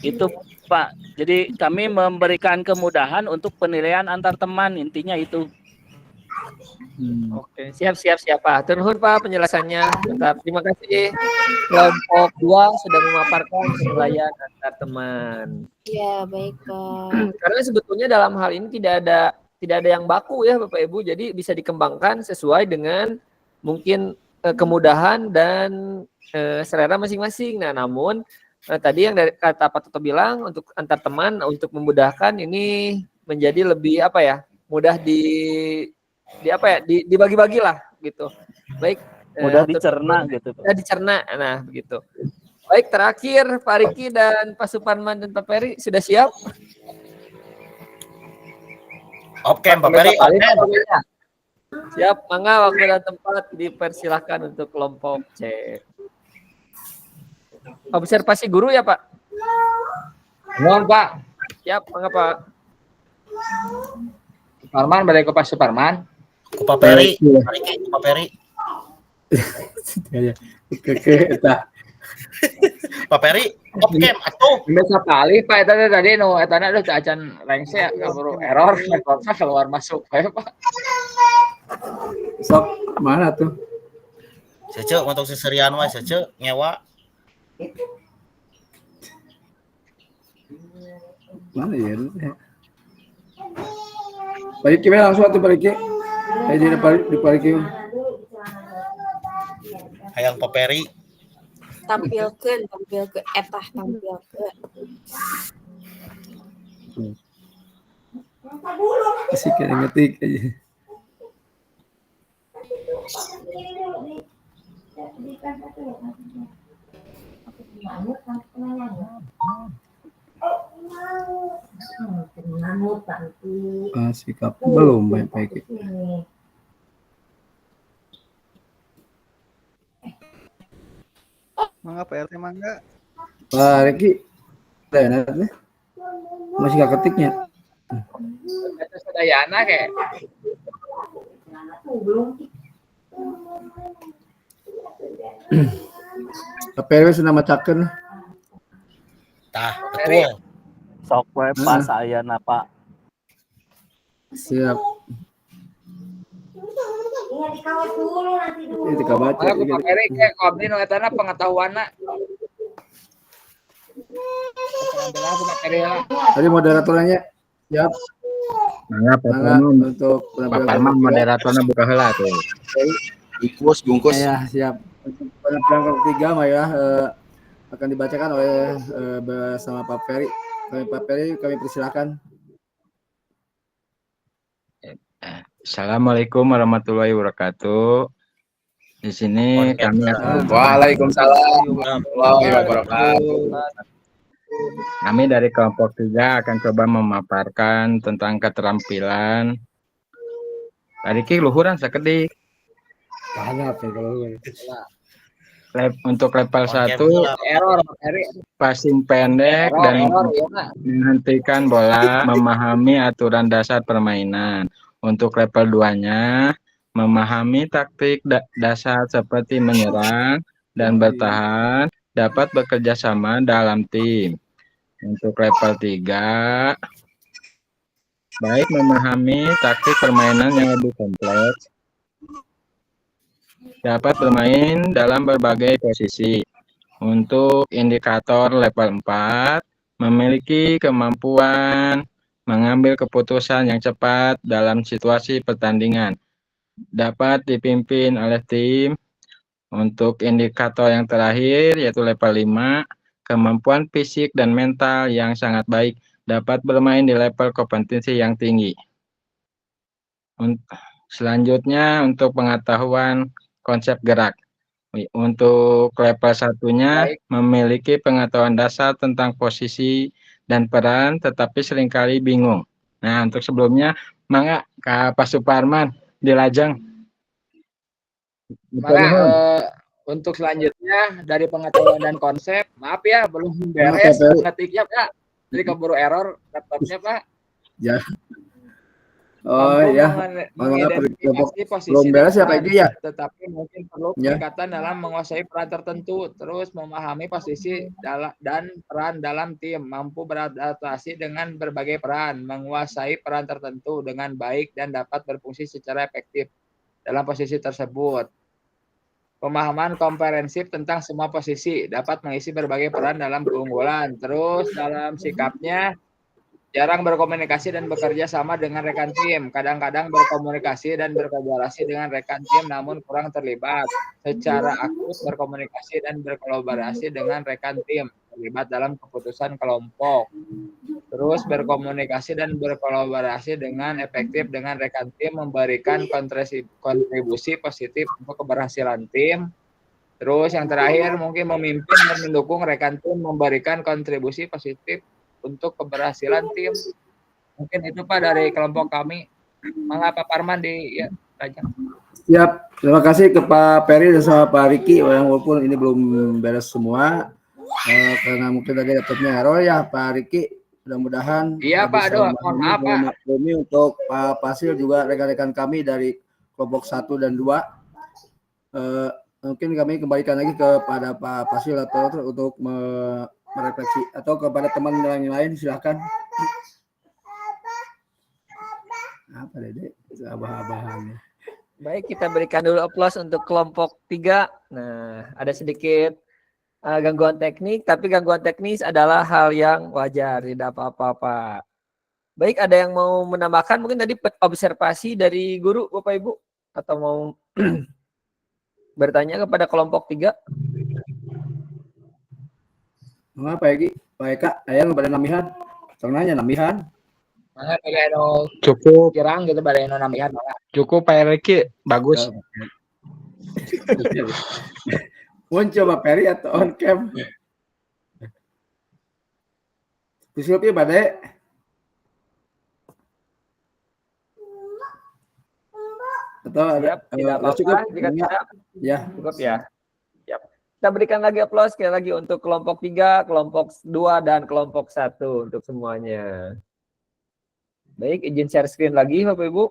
Itu Pak. Jadi kami memberikan kemudahan untuk penilaian antar teman, intinya itu. Oke, siap Pak. Turun Pak penjelasannya. Tetap terima kasih kelompok 2 sudah memaparkan penilaian antar teman. Ya, baik Pak. Karena sebetulnya dalam hal ini tidak ada yang baku ya Bapak Ibu. Jadi bisa dikembangkan sesuai dengan mungkin kemudahan dan selera masing-masing. Nah, namun tadi yang dari kata Pak Toto bilang untuk antar teman untuk memudahkan ini menjadi lebih mudah dibagi-bagi lah gitu. Baik, mudah dicerna gitu. Mudah dicerna. Nah, begitu. Baik, terakhir Pak Riki dan Pak Suparman dan Pak Peri sudah siap? Oke, Pak Peri. Siap, mangga waktu dan tempat dipersilahkan untuk kelompok C. Observasi guru ya Pak? Mohon Pak. Siap, mangga Pak. Suparman, balik ke Pak Suparman. Ku Pak Peri. Pak Peri. Pak Peri, oke, atuh. Bisa kali Pak tadi etana udah acan rengse kaburu error rekornya keluar masuk Pak. Sok mana tuh? Cece untuk seserian wae cece nyewa. Mana ya? Pak Riki langsung atuh Pak Riki. Ayo di Pak Riki. Hayang Pak Peri. Tampilkeun etah tampilkeun. Asik kayak ngetik aja. Sikap belum baik-baik. Mangga PRT mangga. Pak Riki, masih gak ketiknya. Itu sedayana kayak. KPRW sudah macakeun. Tah, betul. Sok we pas ayana Pak. Siap. Ini dikabaca. Aku Pak Peri kayak abdi nu etana pengetahuanna. Tadi moderatornya siap. Mangga untuk Pak Parman moderatornya buka heula tuh. bungkus. Ya, siap. penampilan kelompok 3 Maya akan dibacakan oleh bersama Pak Ferry. Pak Ferry, kami persilakan. Assalamualaikum warahmatullahi wabarakatuh. Di sini kami akan Waalaikumsalam warahmatullahi wabarakatuh. Kami dari kelompok 3 akan coba memaparkan tentang keterampilan. Tadi luhuran sekedik. Untuk level 1 Error, passing pendek dan menghentikan bola, memahami aturan dasar permainan. Untuk level 2-nya memahami taktik dasar seperti menyerang dan bertahan, dapat bekerja sama dalam tim. Untuk level 3 baik memahami taktik permainan yang lebih kompleks, dapat bermain dalam berbagai posisi. Untuk indikator level 4, memiliki kemampuan mengambil keputusan yang cepat dalam situasi pertandingan, dapat dipimpin oleh tim. Untuk indikator yang terakhir yaitu level 5, kemampuan fisik dan mental yang sangat baik, dapat bermain di level kompetensi yang tinggi. Selanjutnya untuk pengetahuan konsep gerak. Untuk level 1-nya memiliki pengetahuan dasar tentang posisi dan peran, tetapi seringkali bingung. Nah, untuk sebelumnya, mangga Kak Pak Suparman di Lajang. Untuk selanjutnya dari pengetahuan dan konsep, maaf ya belum beres ngetiknya Pak. Jadi keburu error laptopnya Pak. Ya. Oh ya, mengidentifikasi posisi belum beres ya Pak Egi ya. Tetapi mungkin perlu peningkatan dalam menguasai peran tertentu, terus memahami posisi dan peran dalam tim, mampu beradaptasi dengan berbagai peran, menguasai peran tertentu dengan baik dan dapat berfungsi secara efektif dalam posisi tersebut. Pemahaman komprehensif tentang semua posisi, dapat mengisi berbagai peran dalam keunggulan. Terus dalam sikapnya jarang berkomunikasi dan bekerja sama dengan rekan tim. Kadang-kadang berkomunikasi dan berkolaborasi dengan rekan tim namun kurang terlibat. Secara aktif berkomunikasi dan berkolaborasi dengan rekan tim. Terlibat dalam keputusan kelompok. Terus berkomunikasi dan berkolaborasi dengan efektif dengan rekan tim. Memberikan kontribusi positif untuk keberhasilan tim. Terus yang terakhir mungkin memimpin dan mendukung rekan tim, memberikan kontribusi positif untuk keberhasilan tim. Mungkin itu Pak dari kelompok kami. Mangga Pak Parman di Lajang. Siap. Terima kasih ke Pak Ferry dan sama Pak Riki, walaupun ini belum beres semua karena mungkin tadi laptopnya error ya Pak Riki. Mudah-mudahan iya Pak, aduh mohon maaf Pak. Ini untuk Pak Fasil juga rekan-rekan kami dari kelompok 1 dan 2. Mungkin kami kembalikan lagi kepada Pak Fasil atau untuk merefleksi atau kepada teman yang lain silakan. Apa Dede? Abah-abahannya. Baik, kita berikan dulu aplaus untuk kelompok 3. Nah, ada sedikit gangguan teknik, tapi gangguan teknis adalah hal yang wajar, tidak apa-apa, Pak. Baik, ada yang mau menambahkan mungkin tadi observasi dari guru Bapak Ibu atau mau bertanya kepada kelompok 3? Pak Egi, Pak Eka, ayang pada namihan. Soalnya namihan. Cukup. Kirang gitu pada namihan. Cukup Pak Eki, bagus. Mau coba Ferry atau on cam? Disuruh Bade. Atau ada tidak apa-apa, cukup jika tidak, ya. Cukup ya. Siap. Kita berikan lagi aplaus sekali lagi untuk kelompok 3, kelompok 2, dan kelompok 1 untuk semuanya. Baik, izin share screen lagi Bapak Ibu.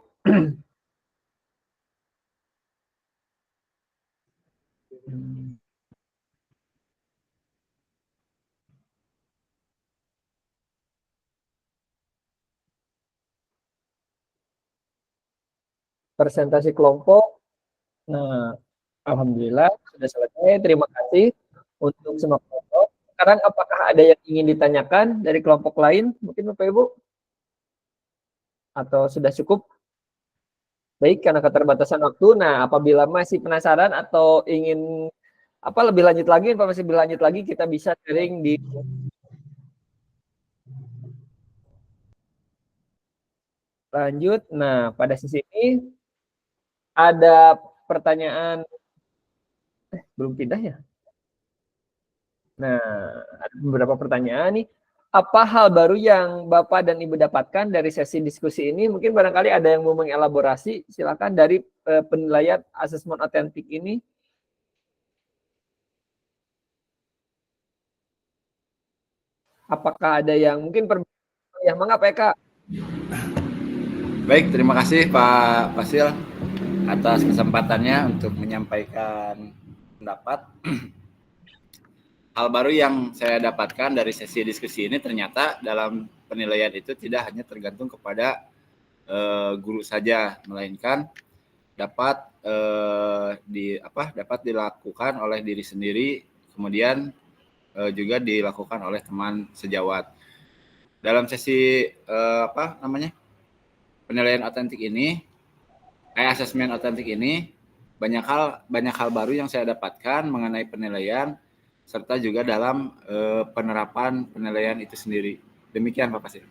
Presentasi kelompok. Nah, alhamdulillah sudah selesai. Terima kasih untuk semua kelompok. Sekarang apakah ada yang ingin ditanyakan dari kelompok lain? Mungkin Bapak Ibu? Atau sudah cukup? Baik, karena keterbatasan waktu. Nah, apabila masih penasaran atau ingin apa lebih lanjut lagi, informasi lebih lanjut lagi kita bisa sharing di lanjut. Nah, pada sisi ini ada pertanyaan belum pindah ya? Nah, ada beberapa pertanyaan nih. Apa hal baru yang Bapak dan Ibu dapatkan dari sesi diskusi ini? Mungkin barangkali ada yang mau mengelaborasi, silakan dari penilaian asesmen otentik ini. Apakah ada yang mungkin ya, mangga Pak Eka. Baik, terima kasih Pak Fasil atas kesempatannya untuk menyampaikan pendapat. Hal baru yang saya dapatkan dari sesi diskusi ini ternyata dalam penilaian itu tidak hanya tergantung kepada guru saja, melainkan dapat dapat dilakukan oleh diri sendiri, kemudian juga dilakukan oleh teman sejawat. Dalam sesi penilaian otentik ini, asesmen otentik ini, banyak hal baru yang saya dapatkan mengenai penilaian serta juga dalam penerapan penilaian itu sendiri. Demikian Pak Fasil.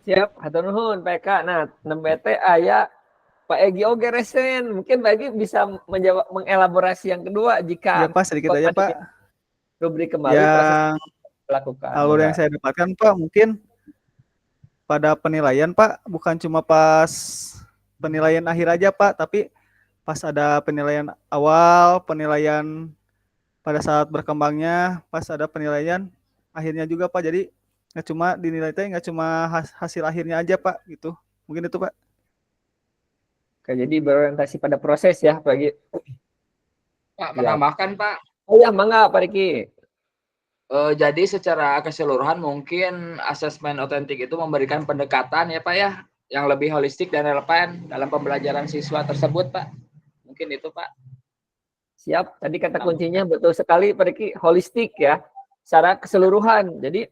Siap, hatur nuhun Pak Eka. Nah, nembete aya Pak Egi oge resen. Mungkin Pak Egi bisa menjawab mengelaborasi yang kedua jika ya Pak, sedikit aja Pak. Rubrik kembali yang proses dilakukan. hal yang saya dapatkan Pak, mungkin pada penilaian Pak, bukan cuma pas penilaian akhir aja Pak, tapi pas ada penilaian awal, penilaian pada saat berkembangnya, pas ada penilaian akhirnya juga Pak. Jadi nggak cuma dinilai nggak cuma hasil akhirnya aja Pak, gitu. Mungkin itu Pak. Oke, jadi berorientasi pada proses ya Pak Egi. Pak, menambahkan Pak. Oh ya, mangga Pak Riki. Jadi secara keseluruhan mungkin asesmen otentik itu memberikan pendekatan ya Pak ya, yang lebih holistik dan relevan dalam pembelajaran siswa tersebut Pak. Mungkin itu Pak. Siap, tadi kata kuncinya betul sekali Pak Riki, holistik ya, secara keseluruhan. Jadi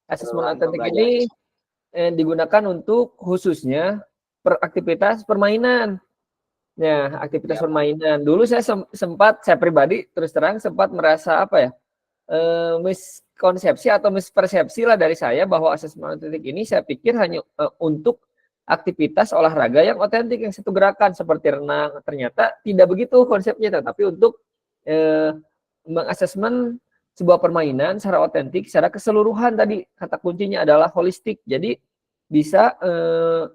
asesmen otentik ini digunakan untuk khususnya aktivitas permainan. Nah, aktivitas permainan. Dulu saya saya pribadi terus terang sempat merasa apa ya, miskonsepsi atau mispersepsi lah dari saya bahwa asesmen otentik ini saya pikir hanya untuk aktivitas olahraga yang otentik, yang satu gerakan seperti renang. Ternyata tidak begitu konsepnya, tetapi untuk mengasesmen sebuah permainan secara otentik, secara keseluruhan. Tadi kata kuncinya adalah holistik. Jadi bisa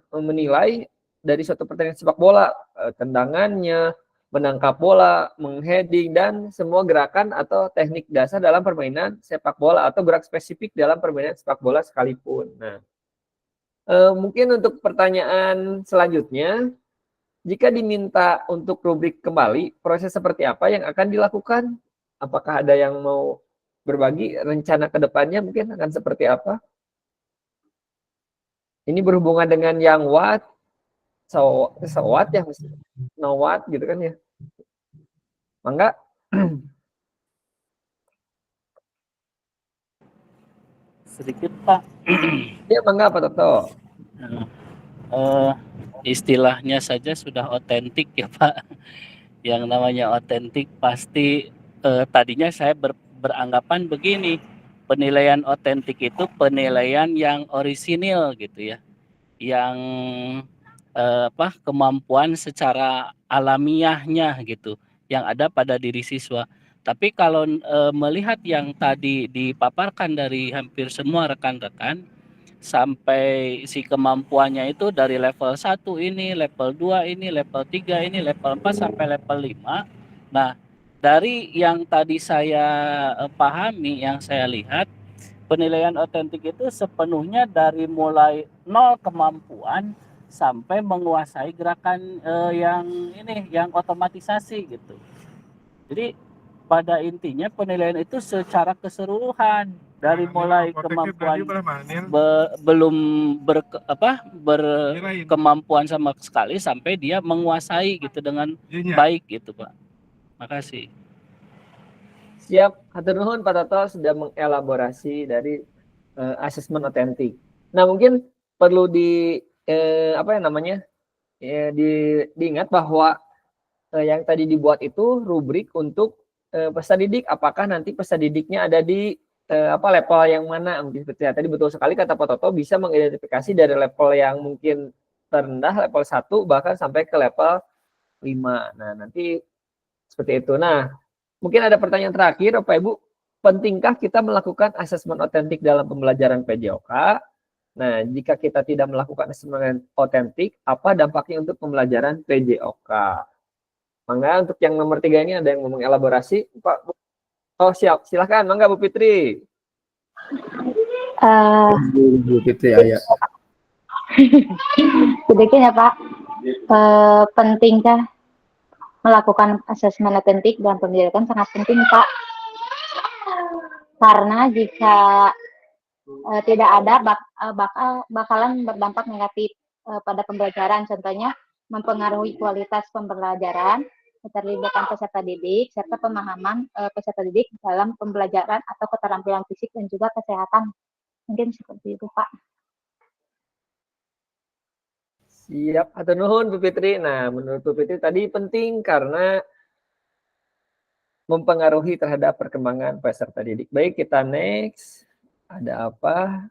menilai dari suatu pertandingan sepak bola, tendangannya, menangkap bola, mengheading, dan semua gerakan atau teknik dasar dalam permainan sepak bola atau gerak spesifik dalam permainan sepak bola sekalipun. Nah, mungkin untuk pertanyaan selanjutnya, jika diminta untuk rubrik kembali, proses seperti apa yang akan dilakukan? Apakah ada yang mau berbagi rencana ke depannya mungkin akan seperti apa? Ini berhubungan dengan yang what, so what ya, no what gitu kan ya. Mangga. Sedikit Pak. Ya mangga Pak Toto. Istilahnya saja sudah otentik ya Pak. Yang namanya otentik pasti tadinya saya beranggapan begini, penilaian otentik itu penilaian yang orisinil gitu ya, yang kemampuan secara alamiahnya gitu yang ada pada diri siswa. Tapi kalau melihat yang tadi dipaparkan dari hampir semua rekan-rekan, sampai si kemampuannya itu dari level 1 ini, level 2 ini, level 3 ini, level 4 sampai level 5. Nah, dari yang tadi saya pahami, yang saya lihat, penilaian otentik itu sepenuhnya dari mulai 0 kemampuan sampai menguasai gerakan yang otomatisasi gitu. Jadi pada intinya penilaian itu secara keseluruhan dari mulai kemampuan belum berkemampuan sama sekali sampai dia menguasai gitu dengan baik gitu Pak. Makasih. Siap, hatur nuhun Pak Toto sudah mengelaborasi dari asesmen otentik. Nah mungkin perlu diingat bahwa yang tadi dibuat itu rubrik untuk peserta didik, apakah nanti peserta didiknya ada di level yang mana, mungkin seperti tadi betul sekali kata Pak Toto, bisa mengidentifikasi dari level yang mungkin terendah, level 1 bahkan sampai ke level 5. Nah, nanti seperti itu. Nah, mungkin ada pertanyaan terakhir Bapak Ibu, pentingkah kita melakukan asesmen otentik dalam pembelajaran PJOK? Nah, jika kita tidak melakukan asesmen otentik, apa dampaknya untuk pembelajaran PJOK? Mangga untuk yang nomor 3 ini ada yang mau mengelaborasi, Pak? Oh, siap. Silahkan, mangga Bu Fitri. Bu Fitri, ayah. Sedikit ya Pak, pentingkah melakukan asesmen otentik dan pembelajaran sangat penting Pak. Karena jika tidak ada bakalan berdampak negatif pada pembelajaran, contohnya mempengaruhi kualitas pembelajaran, keterlibatan peserta didik, serta pemahaman peserta didik dalam pembelajaran atau keterampilan fisik dan juga kesehatan. Mungkin seperti itu, Pak. Siap, hatur nuhun Bu Fitri. Nah, menurut Bu Fitri tadi penting karena mempengaruhi terhadap perkembangan peserta didik. Baik, kita next. Ada apa?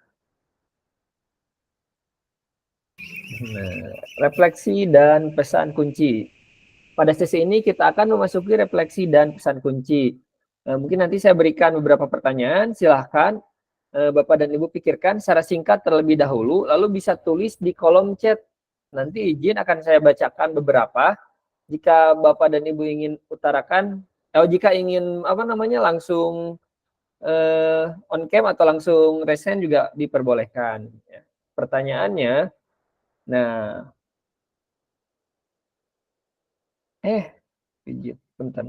Nah, refleksi dan pesan kunci. Pada sesi ini kita akan memasuki refleksi dan pesan kunci. Mungkin nanti saya berikan beberapa pertanyaan, silahkan Bapak dan Ibu pikirkan secara singkat terlebih dahulu, lalu bisa tulis di kolom chat. Nanti izin akan saya bacakan beberapa. Jika Bapak dan Ibu ingin utarakan, jika ingin langsung on cam atau langsung resen juga diperbolehkan. Pertanyaannya, nah, bentar.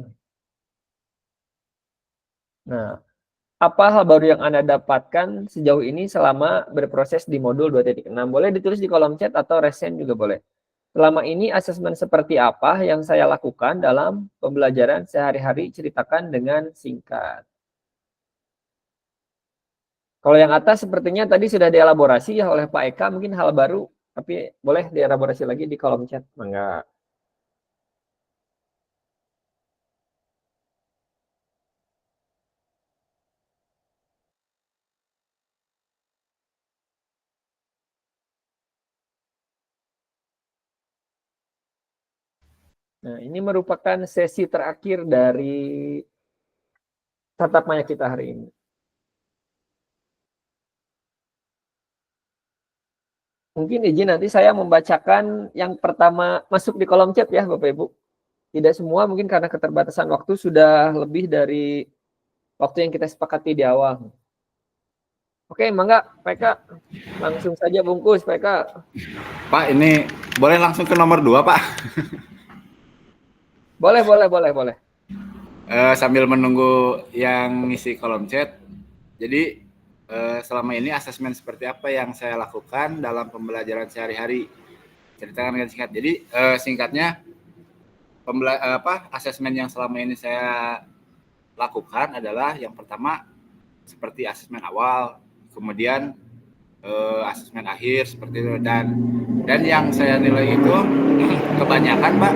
Nah, apa hal baru yang Anda dapatkan sejauh ini selama berproses di modul 2.6? Boleh ditulis di kolom chat atau resen juga boleh. Selama ini asesmen seperti apa yang saya lakukan dalam pembelajaran sehari-hari, ceritakan dengan singkat. Kalau yang atas sepertinya tadi sudah dielaborasi ya oleh Pak Eka, mungkin hal baru, tapi boleh dielaborasi lagi di kolom chat. Mangga. Nah, ini merupakan sesi terakhir dari tatap maya kita hari ini. Mungkin izin nanti saya membacakan yang pertama masuk di kolom chat ya Bapak Ibu. Tidak semua mungkin karena keterbatasan waktu sudah lebih dari waktu yang kita sepakati di awal. Oke, mangga PK. Langsung saja bungkus PK. Pak, ini boleh langsung ke nomor 2 Pak? Boleh. Sambil menunggu yang ngisi kolom chat. Jadi selama ini asesmen seperti apa yang saya lakukan dalam pembelajaran sehari-hari? Ceritakan dengan singkat. Jadi singkatnya asesmen yang selama ini saya lakukan adalah yang pertama seperti asesmen awal, kemudian asesmen akhir seperti itu, dan yang saya nilai itu kebanyakan Pak.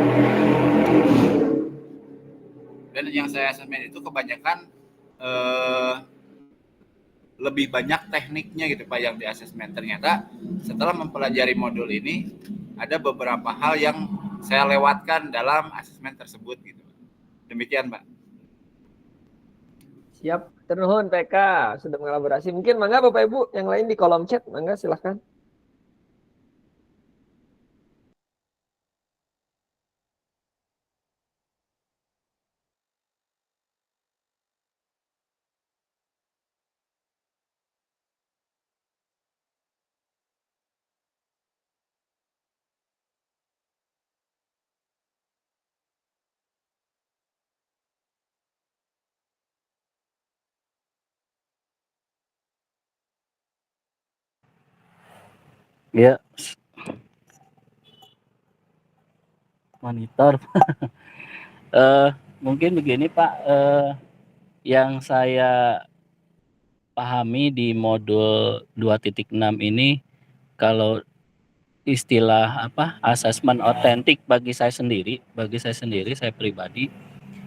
Dan yang saya asesmen itu kebanyakan lebih banyak tekniknya gitu Pak yang di asesmen. Ternyata setelah mempelajari modul ini ada beberapa hal yang saya lewatkan dalam asesmen tersebut gitu. Demikian Pak. Siap, ternuhun PK sudah mengelaborasi. Mungkin mangga Bapak Ibu yang lain di kolom chat, mangga silahkan. Ya, monitor. Mungkin begini Pak, yang saya pahami di modul 2.6 ini, kalau istilah asesmen otentik bagi saya sendiri, saya pribadi,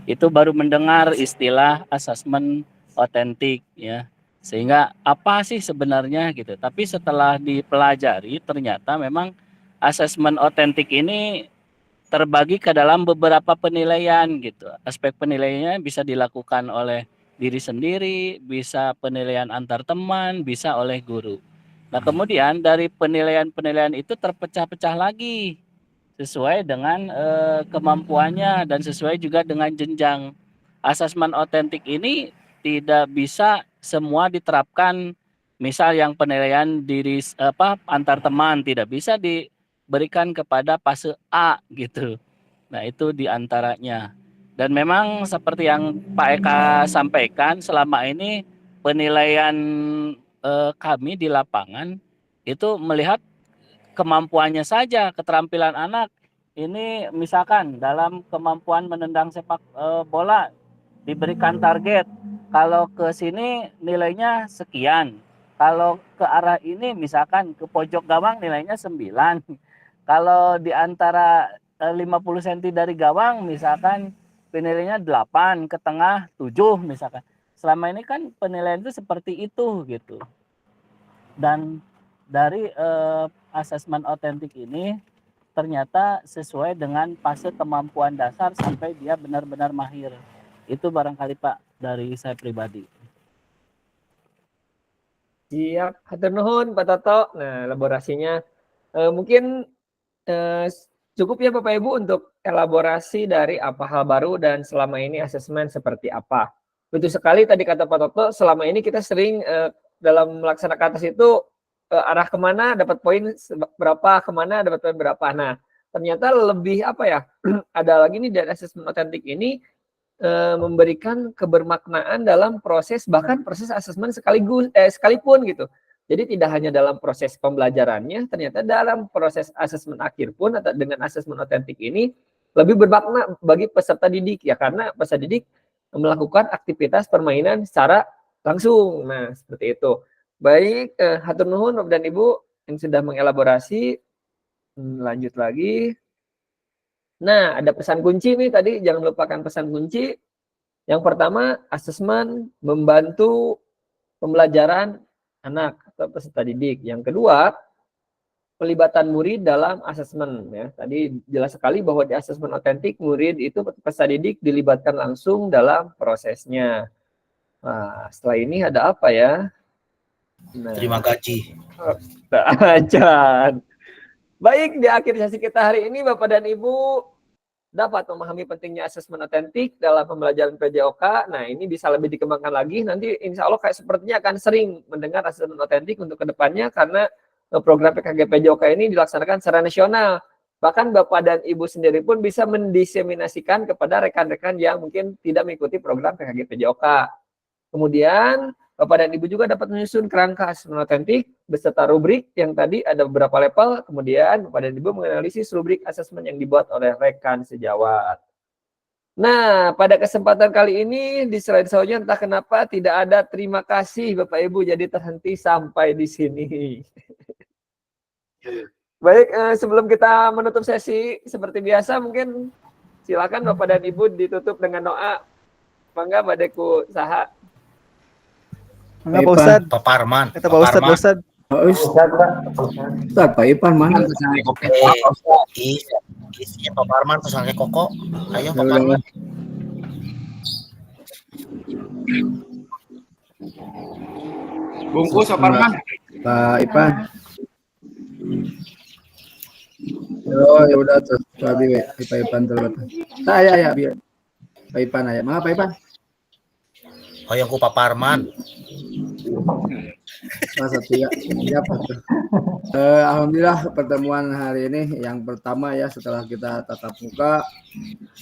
itu baru mendengar istilah asesmen otentik ya. Sehingga apa sih sebenarnya gitu. Tapi setelah dipelajari ternyata memang asesmen otentik ini terbagi ke dalam beberapa penilaian gitu. Aspek penilaiannya bisa dilakukan oleh diri sendiri, bisa penilaian antar teman, bisa oleh guru. Nah, kemudian dari penilaian-penilaian itu terpecah-pecah lagi sesuai dengan kemampuannya dan sesuai juga dengan jenjang. Asesmen otentik ini tidak bisa semua diterapkan, misal yang penilaian diri antar teman tidak bisa diberikan kepada fase A gitu. Nah, itu diantaranya. Dan memang seperti yang Pak Eka sampaikan, selama ini penilaian kami di lapangan itu melihat kemampuannya saja, keterampilan anak. Ini misalkan dalam kemampuan menendang sepak bola diberikan target. Kalau ke sini nilainya sekian. Kalau ke arah ini misalkan ke pojok gawang nilainya 9. Kalau di antara 50 cm dari gawang misalkan penilaiannya 8, ke tengah 7 misalkan. Selama ini kan penilaian itu seperti itu gitu. Dan dari asesmen otentik ini ternyata sesuai dengan fase kemampuan dasar sampai dia benar-benar mahir. Itu barangkali Pak dari saya pribadi. Siap, hatur nuhun Pak Toto. Nah, elaborasinya mungkin cukup ya Bapak Ibu untuk elaborasi dari apa hal baru dan selama ini asesmen seperti apa. Betul sekali tadi kata Pak Toto, selama ini kita sering dalam melaksanakan tes itu arah kemana dapat poin berapa, kemana dapat poin berapa. Nah, ternyata lebih apa ya, ada lagi nih dari asesmen otentik ini memberikan kebermaknaan dalam proses, bahkan proses asesmen sekalipun gitu. Jadi tidak hanya dalam proses pembelajarannya, ternyata dalam proses asesmen akhir pun atau dengan asesmen otentik ini lebih bermakna bagi peserta didik ya, karena peserta didik melakukan aktivitas permainan secara langsung. Nah, seperti itu. Baik, hatur nuhun Bapak dan Ibu yang sudah mengelaborasi. Lanjut lagi. Nah, ada pesan kunci nih tadi, jangan lupakan pesan kunci. Yang pertama, asesmen membantu pembelajaran anak atau peserta didik. Yang kedua, pelibatan murid dalam asesmen ya. Tadi jelas sekali bahwa di asesmen otentik murid itu peserta didik dilibatkan langsung dalam prosesnya. Nah, setelah ini ada apa ya? Nah, Terima gaji. Ajan. Baik, di akhir sesi kita hari ini Bapak dan Ibu dapat memahami pentingnya asesmen otentik dalam pembelajaran PJOK. Nah, ini bisa lebih dikembangkan lagi. Nanti insya Allah kayak sepertinya akan sering mendengar asesmen otentik untuk kedepannya karena program PKG PJOK ini dilaksanakan secara nasional. Bahkan Bapak dan Ibu sendiri pun bisa mendiseminasikan kepada rekan-rekan yang mungkin tidak mengikuti program PKG PJOK. Kemudian Bapak dan Ibu juga dapat menyusun kerangka asesmen otentik beserta rubrik yang tadi ada beberapa level. Kemudian Bapak dan Ibu menganalisis rubrik asesmen yang dibuat oleh rekan sejawat. Nah, pada kesempatan kali ini di slide selanjutnya entah kenapa tidak ada terima kasih Bapak Ibu, jadi terhenti sampai di sini. Baik, sebelum kita menutup sesi seperti biasa mungkin silakan Bapak dan Ibu ditutup dengan doa. Mangga Badeku saha. Enggak Pak Ustad. Pak Parman. Kata Pak Ustad, Pak Ustad. Ustad, Pak Ipan mana? Isinya Pak Parman pesan ke Koko. Ayo Pak Parman. Bungkus Pak Parman. Pak Ipan. Oh ya udah tuh, tadi Pak Ipan terus. Saya ya biar Pak Ipan aja. Mana Pak Ipan? Hoyongku Pak Parman. Masa ya, siapa tuh? Alhamdulillah pertemuan hari ini yang pertama ya setelah kita tatap muka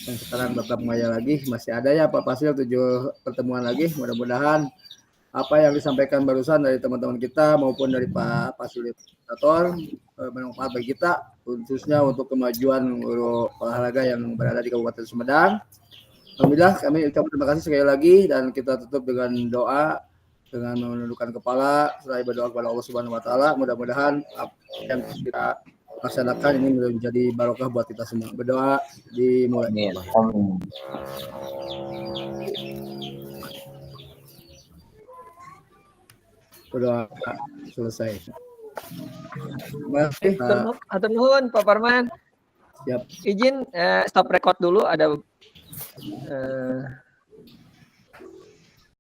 dan sekarang tatap maya lagi masih ada ya Pak Fasil 7 pertemuan lagi. Mudah-mudahan apa yang disampaikan barusan dari teman-teman kita maupun dari Pak Fasilitator bermanfaat bagi kita khususnya untuk kemajuan guru olahraga yang berada di Kabupaten Sumedang. Alhamdulillah kami ucapkan terima kasih sekali lagi dan kita tutup dengan doa dengan menundukkan kepala seraya berdoa kepada Allah Subhanahu wa taala. Mudah-mudahan apa yang kita laksanakan ini menjadi barokah buat kita semua. Berdoa dimulai. Amin. Berdoa selesai. Terima kasih. Hatur nuhun Pak Parman. Siap. Izin stop record dulu, ada